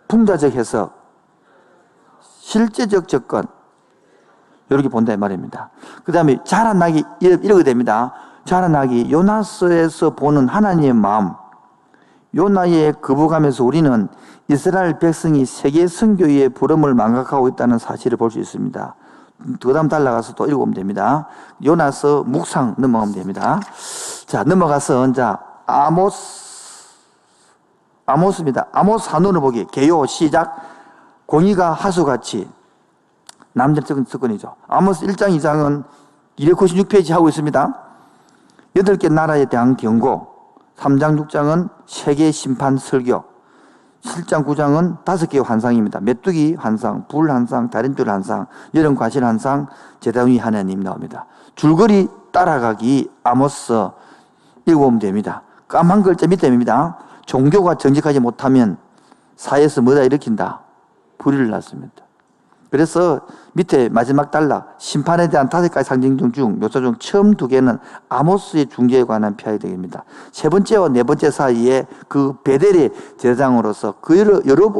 풍자적 해석, 실제적 접근. 이렇게 본다 이 말입니다. 그 다음에 자라나기 이렇게 됩니다. 자라나기 요나서에서 보는 하나님의 마음. 요나의 거부감에서 우리는 이스라엘 백성이 세계 선교의 부름을 망각하고 있다는 사실을 볼 수 있습니다. 그 다음 달라가서 또 읽어보면 됩니다. 요나서 묵상 넘어가면 됩니다. 자, 넘어가서 이제 아모스입니다. 아모스 한눈을 보기. 개요 시작. 공의가 하수같이. 남들적인 특권이죠. 아모스 1장 2장은 296페이지 하고 있습니다. 8개 나라에 대한 경고. 3장 6장은 세계 심판 설교. 7장 9장은 5개의 환상입니다. 메뚜기 환상, 불 환상, 달인들 환상, 여름 과실 환상, 제단 위 하나님 나옵니다. 줄거리 따라가기 아모스 읽어보면 됩니다. 까만 글자 밑에입니다. 종교가 정직하지 못하면 사회에서 뭐다 일으킨다? 불의를 낳습니다. 그래서 밑에 마지막 단락 심판에 대한 5가지 상징 중 묘사 중 처음 2개는 아모스의 중재에 관한 피하입니다. 세 번째와 네 번째 사이에 그 베델의 제사장으로서 그 여러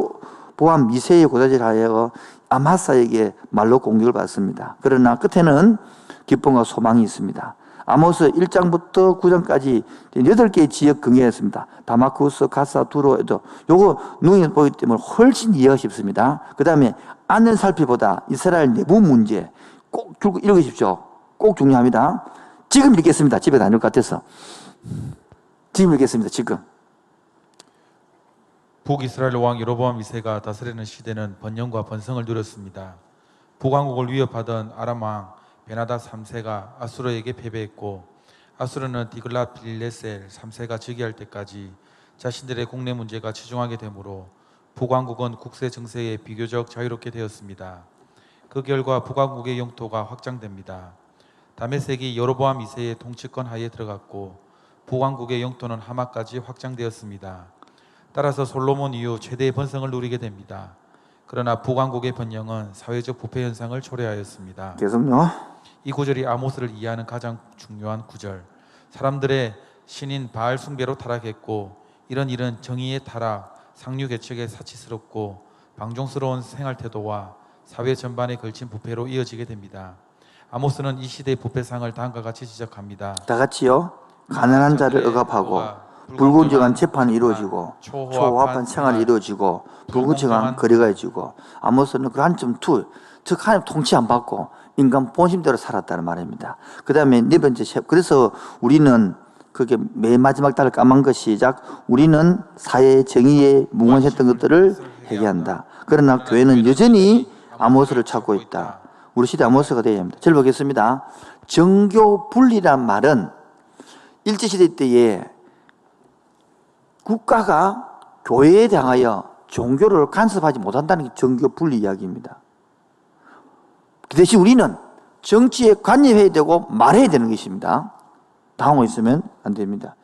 보안 미세의 고자질하여 아마사에게 말로 공격을 받습니다. 그러나 끝에는 기쁨과 소망이 있습니다. 아모스 1장부터 9장까지 8개의 지역 경계였습니다. 다마쿠스, 가사, 두로, 요거 눈이 보기 때문에 훨씬 이해가 쉽습니다. 그 다음에 안을 살피보다 이스라엘 내부 문제 꼭 줄 읽으십시오. 꼭 중요합니다. 지금 읽겠습니다. 집에 다닐 것 같아서. 지금 읽겠습니다. 지금. 북이스라엘 왕 여로보암 2세가 다스리는 시대는 번영과 번성을 누렸습니다. 북왕국을 위협하던 아람 왕 베나다 3세가 아수르에게 패배했고 아수르는 디글랏 빌레셀 3세가 즉위할 때까지 자신들의 국내 문제가 치중하게 되므로 북왕국은 국세 정세에 비교적 자유롭게 되었습니다. 그 결과 북왕국의 영토가 확장됩니다. 다메섹이 여로보암 2세의 통치권 하에 들어갔고 북왕국의 영토는 하마까지 확장되었습니다. 따라서 솔로몬 이후 최대의 번성을 누리게 됩니다. 그러나 북왕국의 번영은 사회적 부패 현상을 초래하였습니다. 계속요. 이 구절이 아모스를 이해하는 가장 중요한 구절. 사람들의 신인 바알 숭배로 타락했고 이런 일은 정의의 타락, 상류 계층의 사치스럽고 방종스러운 생활 태도와 사회 전반에 걸친 부패로 이어지게 됩니다. 아모스는 이 시대의 부패상을 다음과 같이 지적합니다. 다 같이요. 가난한 자를 억압하고 불공정한 재판이 이루어지고 초호합한 생활이 이루어지고 불공정한 거래가 이루어지고 아모스는 그 한점 투, 즉 하나님 통치 안 받고 인간 본심대로 살았다는 말입니다. 그 다음에 네 번째, 그래서 우리는 그게 맨 마지막 달을 까만 것 시작. 우리는 사회 정의에 뭉원했던 것들을 회개한다. 그러나 교회는 여전히 아모스를 찾고 있다. 우리 시대 아모스가 되어야 합니다. 절 보겠습니다. 정교 분리란 말은 일제시대 때에 국가가 교회에 대하여 종교를 간섭하지 못한다는 게 정교 분리 이야기입니다. 그 대신 우리는 정치에 관여해야 되고 말해야 되는 것입니다. 당하고 있으면 안 됩니다.